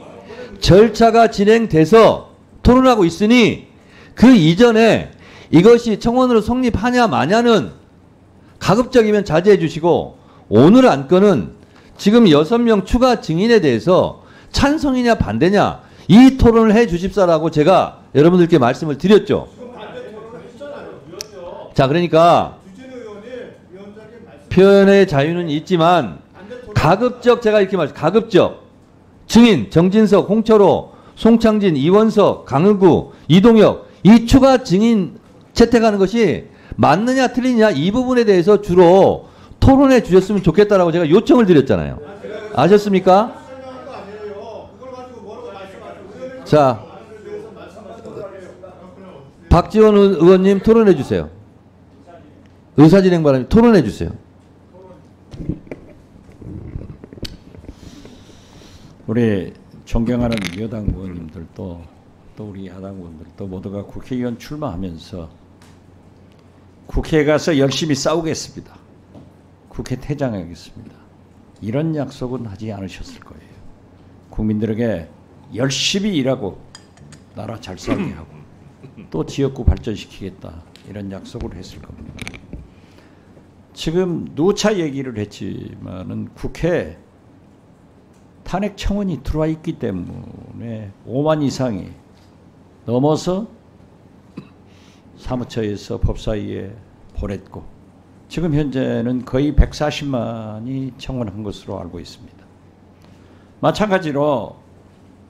절차가 진행돼서 토론하고 있으니 그 이전에 이것이 청원으로 성립하냐 마냐는 가급적이면 자제해 주시고, 오늘 안건은 지금 6명 추가 증인에 대해서 찬성이냐 반대냐 이 토론을 해 주십사라고 제가 여러분들께 말씀을 드렸죠. 자, 그러니까 표현의 자유는 있지만 가급적, 제가 이렇게 말씀, 가급적 증인 정진석, 홍철호, 송창진, 이원석, 강은구, 이동혁 이 추가 증인 채택하는 것이 맞느냐 틀리냐 이 부분에 대해서 주로 토론해 주셨으면 좋겠다라고 제가 요청을 드렸잖아요. 아셨습니까? 자, 박지원 의원님 토론해 주세요. 의사진행 바랍니다. 토론해 주세요. 우리 존경하는 여당 의원님들도 또 우리 야당 의원들도 모두가 국회의원 출마하면서 국회에 가서 열심히 싸우겠습니다. 국회 퇴장하겠습니다. 이런 약속은 하지 않으셨을 거예요. 국민들에게 열심히 일하고 나라 잘 살게 하고 또 지역구 발전시키겠다 이런 약속을 했을 겁니다. 지금 누차 얘기를 했지만은 국회 탄핵 청원이 들어와 있기 때문에 5만 이상이 넘어서 사무처에서 법사위에 보냈고 지금 현재는 거의 140만이 청원한 것으로 알고 있습니다. 마찬가지로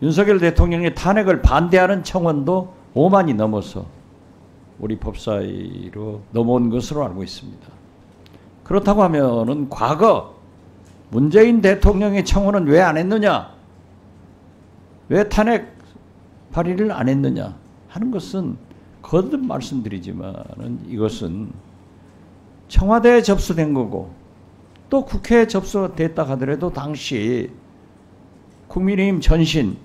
윤석열 대통령의 탄핵을 반대하는 청원도 5만이 넘어서 우리 법사위로 넘어온 것으로 알고 있습니다. 그렇다고 하면은 과거 문재인 대통령의 청원은 왜 안 했느냐? 왜 탄핵 발의를 안 했느냐? 하는 것은 거듭 말씀드리지만은 이것은 청와대에 접수된 거고 또 국회에 접수됐다 하더라도 당시 국민의힘 전신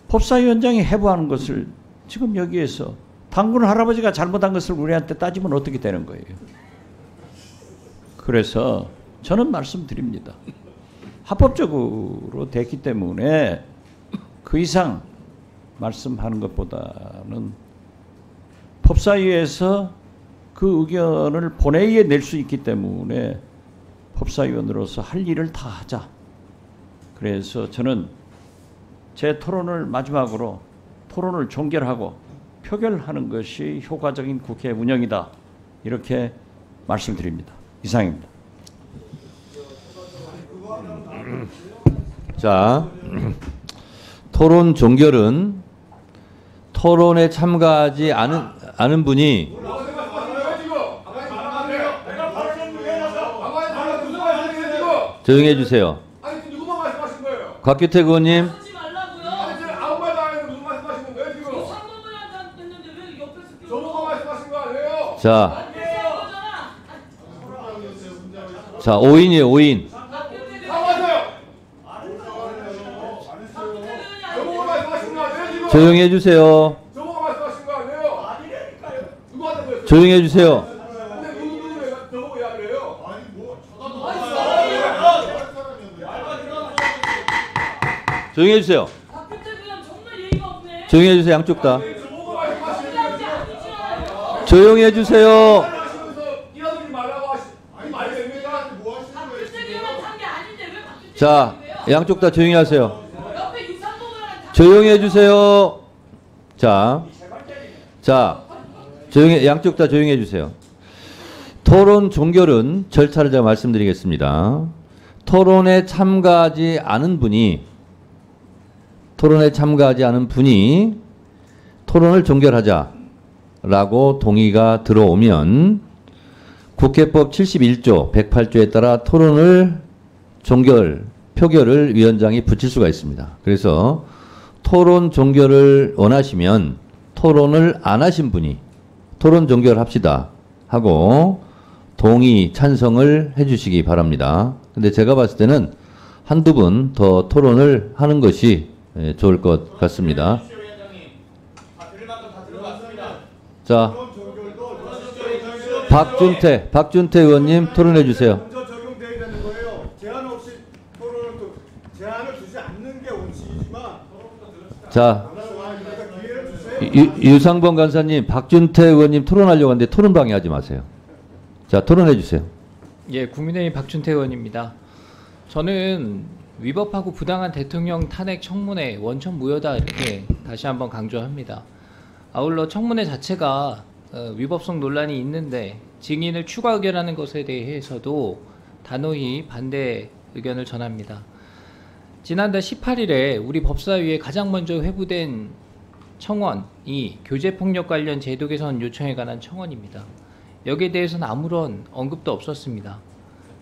법사위원장이 해부하는 것을 지금 여기에서 당군 할아버지가 잘못한 것을 우리한테 따지면 어떻게 되는 거예요? 그래서 저는 말씀드립니다. 합법적으로 됐기 때문에 그 이상 말씀하는 것보다는 법사위에서 그 의견을 본회의에 낼 수 있기 때문에 법사위원으로서 할 일을 다 하자. 그래서 저는 제 토론을 마지막으로 토론을 종결하고 표결하는 것이 효과적인 국회 운영이다. 이렇게 말씀드립니다. 이상입니다. 자, 토론 종결은 토론에 참가하지 않은 분이 조용히 해주세요. 곽규택 의원님. 자, 5인이에요, 5인. 조용히 해주세요. 조용히 해주세요. 조용히 해주세요. 조용히 해주세요. 양쪽 다. 조용히 해주세요. 자, 양쪽 다 조용히 하세요. 조용히 해주세요. 자, 조용히, 양쪽 다 조용히 해주세요. 토론 종결은 절차를 제가 말씀드리겠습니다. 토론에 참가하지 않은 분이 토론을 종결하자라고 동의가 들어오면 국회법 71조 108조에 따라 토론을 표결을 위원장이 붙일 수가 있습니다. 그래서 토론 종결을 원하시면 토론을 안 하신 분이 토론 종결합시다 하고 동의, 찬성을 해주시기 바랍니다. 근데 제가 봤을 때는 한두 분 더 토론을 하는 것이 좋을 것 같습니다. 자, 박준태 의원님 토론해 주세요. 먼저 적용되어야 되는 거예요. 제한 없이 토론을 제한을 두지 않는 게 원칙이지만 자, 유상범 간사님, 박준태 의원님 토론하려고 하는데 토론 방해하지 마세요. 자, 토론해 주세요. 예, 국민의힘 박준태 의원입니다. 저는 위법하고 부당한 대통령 탄핵 청문회 원천 무효다 이렇게 다시 한번 강조합니다. 아울러 청문회 자체가 위법성 논란이 있는데 증인을 추가 의결하는 것에 대해서도 단호히 반대 의견을 전합니다. 지난달 18일에 우리 법사위에 가장 먼저 회부된 청원이 교제폭력 관련 제도 개선 요청에 관한 청원입니다. 여기에 대해서는 아무런 언급도 없었습니다.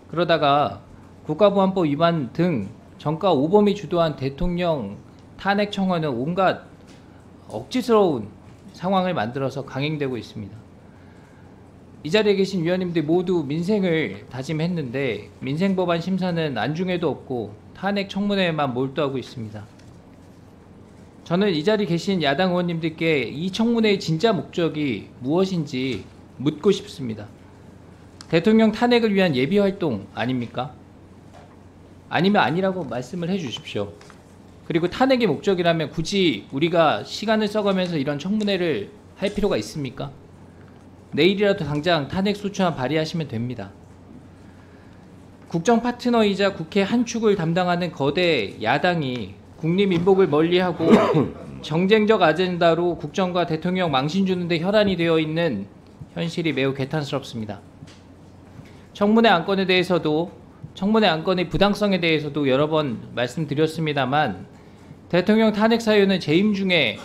그러다가 국가보안법 위반 등 정가 오범이 주도한 대통령 탄핵 청원은 온갖 억지스러운 상황을 만들어서 강행되고 있습니다. 이 자리에 계신 위원님들 모두 민생을 다짐했는데 민생법안 심사는 안중에도 없고 탄핵 청문회에만 몰두하고 있습니다. 저는 이 자리에 계신 야당 의원님들께 이 청문회의 진짜 목적이 무엇인지 묻고 싶습니다. 대통령 탄핵을 위한 예비활동 아닙니까? 아니면 아니라고 말씀을 해 주십시오. 그리고 탄핵이 목적이라면 굳이 우리가 시간을 써가면서 이런 청문회를 할 필요가 있습니까? 내일이라도 당장 탄핵 소추안 발의하시면 됩니다. 국정 파트너이자 국회 한 축을 담당하는 거대 야당이 국립민복을 멀리하고 정쟁적 아젠다로 국정과 대통령 망신 주는 데 혈안이 되어 있는 현실이 매우 개탄스럽습니다. 청문회 안건에 대해서도 청문회 안건의 부당성에 대해서도 여러 번 말씀드렸습니다만 대통령 탄핵 사유는 재임 중에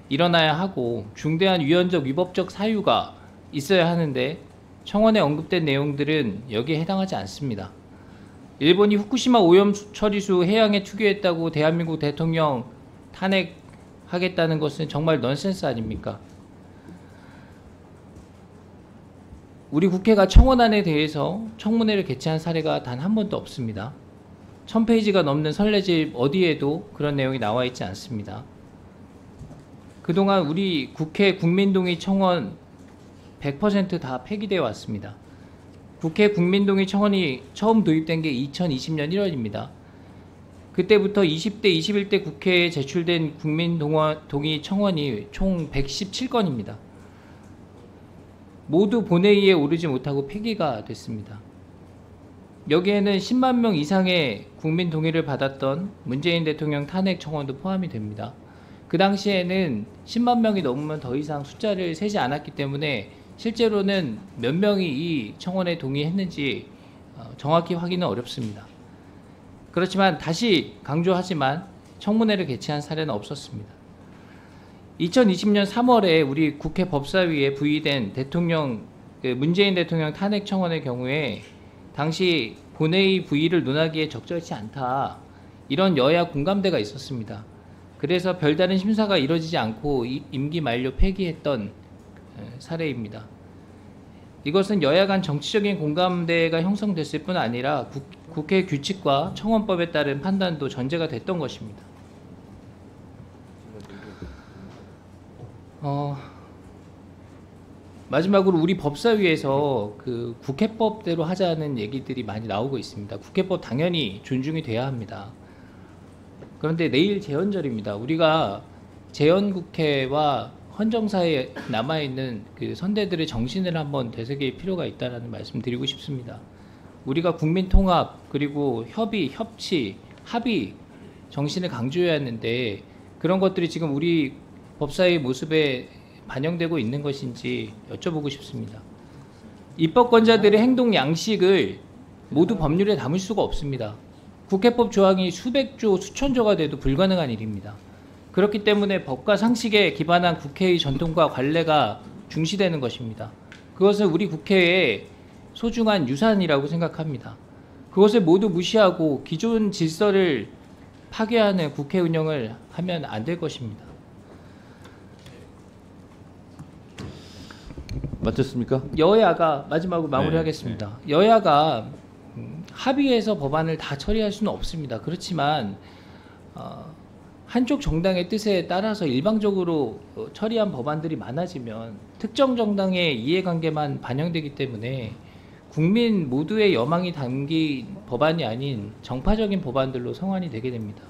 일어나야 하고 중대한 위헌적 위법적 사유가 있어야 하는데 청원에 언급된 내용들은 여기에 해당하지 않습니다. 일본이 후쿠시마 오염 처리수 해양에 투기했다고 대한민국 대통령 탄핵하겠다는 것은 정말 넌센스 아닙니까? 우리 국회가 청원안에 대해서 청문회를 개최한 사례가 단 한 번도 없습니다. 1000페이지가 넘는 선례집 어디에도 그런 내용이 나와 있지 않습니다. 그동안 우리 국회 국민동의 청원 100% 다 폐기되어 왔습니다. 국회 국민동의 청원이 처음 도입된 게 2020년 1월입니다. 그때부터 20대, 21대 국회에 제출된 국민동의 청원이 총 117건입니다. 모두 본회의에 오르지 못하고 폐기가 됐습니다. 여기에는 10만 명 이상의 국민 동의를 받았던 문재인 대통령 탄핵 청원도 포함이 됩니다. 그 당시에는 10만 명이 넘으면 더 이상 숫자를 세지 않았기 때문에 실제로는 몇 명이 이 청원에 동의했는지 정확히 확인은 어렵습니다. 그렇지만 다시 강조하지만 청문회를 개최한 사례는 없었습니다. 2020년 3월에 우리 국회 법사위에 부의된 문재인 대통령 탄핵 청원의 경우에 당시 본회의 부의를 논하기에 적절치 않다, 이런 여야 공감대가 있었습니다. 그래서 별다른 심사가 이뤄지지 않고 임기 만료 폐기했던 사례입니다. 이것은 여야 간 정치적인 공감대가 형성됐을 뿐 아니라 국회 규칙과 청원법에 따른 판단도 전제가 됐던 것입니다. 마지막으로 우리 법사위에서 그 국회법대로 하자는 얘기들이 많이 나오고 있습니다. 국회법 당연히 존중이 돼야 합니다. 그런데 내일 재헌절입니다. 우리가 재헌국회와 헌정사에 남아있는 그 선대들의 정신을 한번 되새길 필요가 있다는 말씀 드리고 싶습니다. 우리가 국민통합, 그리고 협의, 협치, 합의 정신을 강조해야 하는데 그런 것들이 지금 우리 법사위 모습에 반영되고 있는 것인지 여쭤보고 싶습니다. 입법권자들의 행동 양식을 모두 법률에 담을 수가 없습니다. 국회법 조항이 수백조, 수천조가 돼도 불가능한 일입니다. 그렇기 때문에 법과 상식에 기반한 국회의 전통과 관례가 중시되는 것입니다. 그것은 우리 국회의 소중한 유산이라고 생각합니다. 그것을 모두 무시하고 기존 질서를 파괴하는 국회 운영을 하면 안 될 것입니다. 맞췄습니까? 여야가, 마지막으로 마무리하겠습니다. 여야가 합의해서 법안을 다 처리할 수는 없습니다. 그렇지만 한쪽 정당의 뜻에 따라서 일방적으로 처리한 법안들이 많아지면 특정 정당의 이해관계만 반영되기 때문에 국민 모두의 여망이 담긴 법안이 아닌 정파적인 법안들로 성안이 되게 됩니다.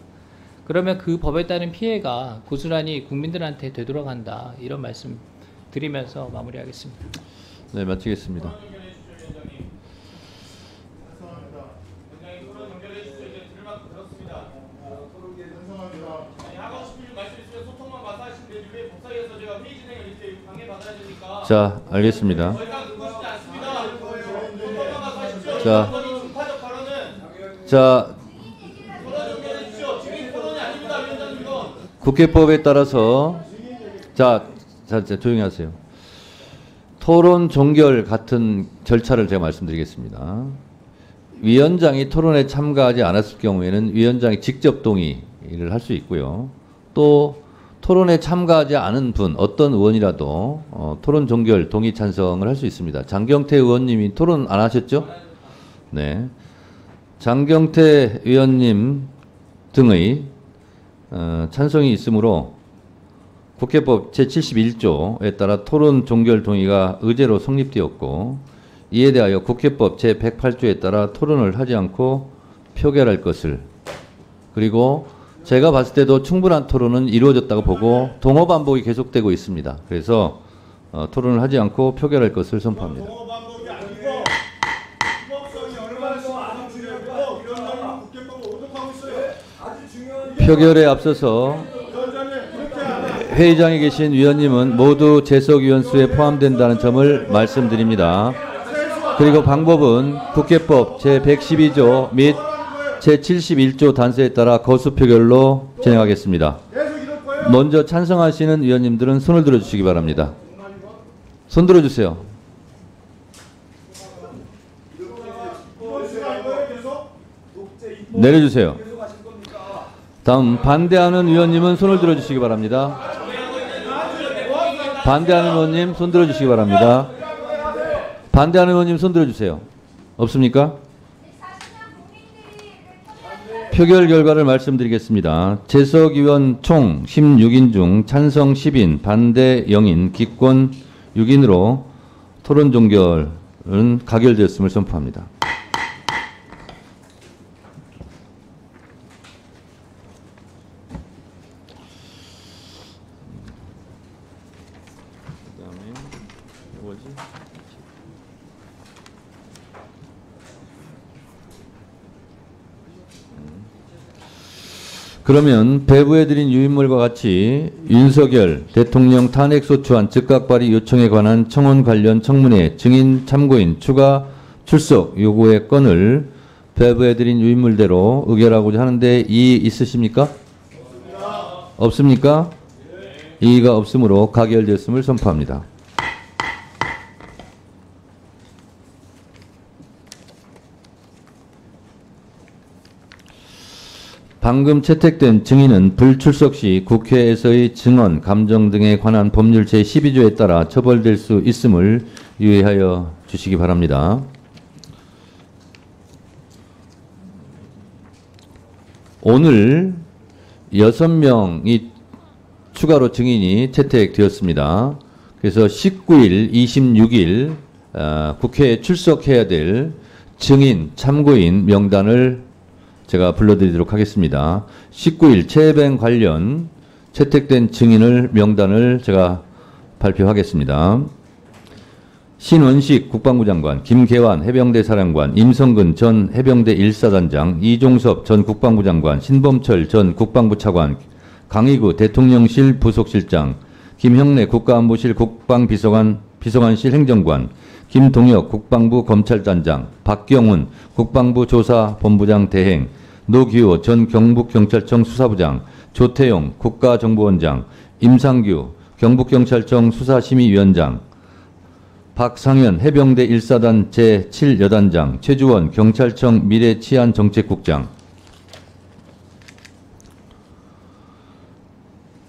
그러면 그 법에 따른 피해가 고스란히 국민들한테 되돌아간다. 이런 말씀 드리면서 마무리하겠습니다. 네, 마치겠습니다. 자, 알겠습니다. 자, 국회법에 따라서 자, 조용히 하세요. 토론 종결 같은 절차를 제가 말씀드리겠습니다. 위원장이 토론에 참가하지 않았을 경우에는 위원장이 직접 동의를 할 수 있고요. 또 토론에 참가하지 않은 분, 어떤 의원이라도 토론 종결 동의 찬성을 할 수 있습니다. 장경태 의원님이 토론 안 하셨죠? 네. 장경태 의원님 등의 찬성이 있으므로 국회법 제71조에 따라 토론 종결 동의가 의제로 성립되었고, 이에 대하여 국회법 제108조에 따라 토론을 하지 않고 표결할 것을, 그리고 제가 봤을 때도 충분한 토론은 이루어졌다고 보고 동호 반복이 계속되고 있습니다. 그래서 토론을 하지 않고 표결할 것을 선포합니다. 표결에 앞서서 회의장에 계신 위원님은 모두 재석위원 수에 포함된다는 점을 말씀드립니다. 그리고 방법은 국회법 제112조 및 제71조 단서에 따라 거수 표결로 진행하겠습니다. 먼저 찬성하시는 위원님들은 손을 들어주시기 바랍니다. 손 들어주세요. 내려주세요. 다음 반대하는 위원님은 손을 들어주시기 바랍니다. 반대하는 의원님 손 들어주시기 바랍니다. 반대하는 의원님 손 들어주세요. 없습니까? 표결 결과를 말씀드리겠습니다. 재석 의원 총 16인 중 찬성 10인, 반대 0인, 기권 6인으로 토론 종결은 가결되었음을 선포합니다. 그러면 배부해드린 유인물과 같이 윤석열 대통령 탄핵소추안 즉각 발의 요청에 관한 청원 관련 청문회 증인 참고인 추가 출석 요구의 건을 배부해드린 유인물대로 의결하고자 하는데 이의 있으십니까? 없습니까? 이의가 없으므로 가결되었음을 선포합니다. 방금 채택된 증인은 불출석 시 국회에서의 증언, 감정 등에 관한 법률 제12조에 따라 처벌될 수 있음을 유의하여 주시기 바랍니다. 오늘 6명이 추가로 증인이 채택되었습니다. 그래서 19일, 26일 국회에 출석해야 될 증인, 참고인 명단을 제가 불러드리도록 하겠습니다. 19일 체해뱅 관련 채택된 증인을 명단을 제가 발표하겠습니다. 신원식 국방부 장관, 김계환 해병대 사령관, 임성근 전 해병대 1사단장, 이종섭 전 국방부 장관, 신범철 전 국방부 차관, 강의구 대통령실 부속실장, 김형래 국가안보실 비서관실 행정관, 김동혁 국방부 검찰단장, 박경훈 국방부 조사본부장 대행, 노기호 전 경북경찰청 수사부장, 조태용 국가정보원장, 임상규 경북경찰청 수사심의위원장, 박상현 해병대 1사단 제7여단장, 최주원 경찰청 미래치안정책국장,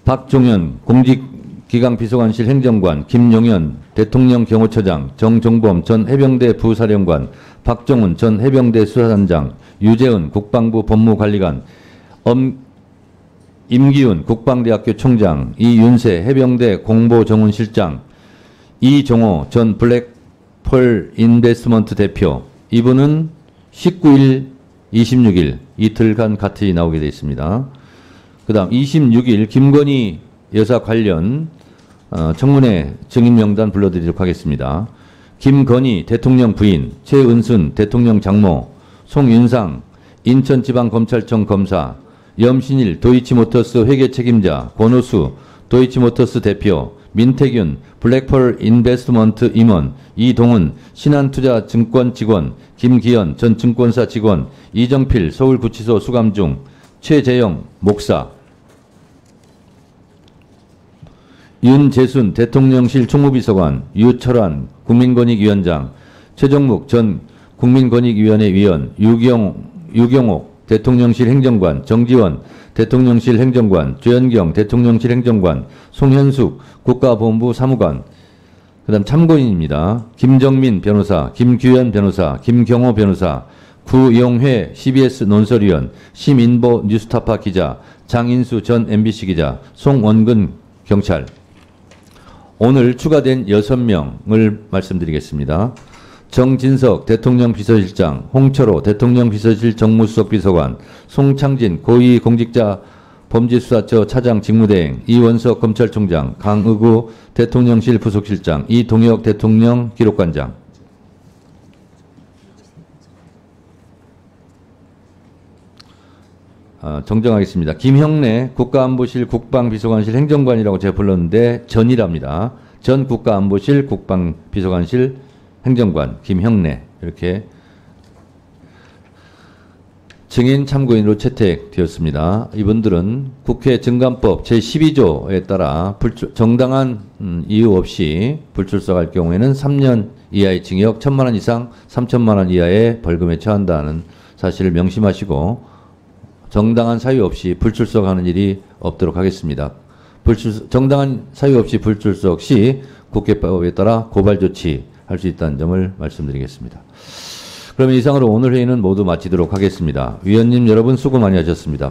박종현 공직기강비서관실 행정관, 김용현 대통령경호처장, 정종범 전 해병대 부사령관, 박정훈 전 해병대 수사단장, 유재훈 국방부 법무관리관, 임기훈 국방대학교 총장, 이윤세 해병대 공보정훈실장, 이종호 전 블랙펄 인베스먼트 대표, 이분은 19일, 26일 이틀간 같이 나오게 되어 있습니다. 그다음 26일 김건희 여사 관련 청문회 증인 명단 불러드리도록 하겠습니다. 김건희 대통령 부인, 최은순 대통령 장모, 송윤상 인천지방검찰청 검사, 염신일 도이치모터스 회계 책임자, 권오수 도이치모터스 대표, 민태균 블랙펄 인베스트먼트 임원, 이동훈 신한투자증권 직원, 김기현 전 증권사 직원, 이정필 서울구치소 수감 중, 최재영 목사, 윤재순 대통령실 총무비서관, 유철환 국민권익위원장, 최종묵 전 국민권익위원회 위원, 유경옥 대통령실 행정관, 정지원 대통령실 행정관, 조현경 대통령실 행정관, 송현숙 국가보훈부 사무관, 그 다음 참고인입니다. 김정민 변호사, 김규현 변호사, 김경호 변호사, 구용회 CBS 논설위원, 심인보 뉴스타파 기자, 장인수 전 MBC 기자, 송원근 경찰. 오늘 추가된 6명을 말씀드리겠습니다. 정진석 대통령 비서실장, 홍철호 대통령 비서실 정무수석 비서관, 송창진 고위공직자 범죄수사처 차장 직무대행, 이원석 검찰총장, 강의구 대통령실 부속실장, 이동혁 대통령 기록관장. 정정하겠습니다. 김형래 국가안보실 국방비서관실 행정관이라고 제가 불렀는데 전이랍니다. 전 국가안보실 국방비서관실 행정관 김형래, 이렇게 증인 참고인으로 채택되었습니다. 이분들은 국회 증감법 제12조에 따라 정당한 이유 없이 불출석할 경우에는 3년 이하의 징역, 1,000만 원 이상 3,000만 원 이하의 벌금에 처한다는 사실을 명심하시고 정당한 사유 없이 불출석하는 일이 없도록 하겠습니다. 정당한 사유 없이 불출석 시 국회법에 따라 고발 조치할 수 있다는 점을 말씀드리겠습니다. 그러면 이상으로 오늘 회의는 모두 마치도록 하겠습니다. 위원님 여러분 수고 많이 하셨습니다.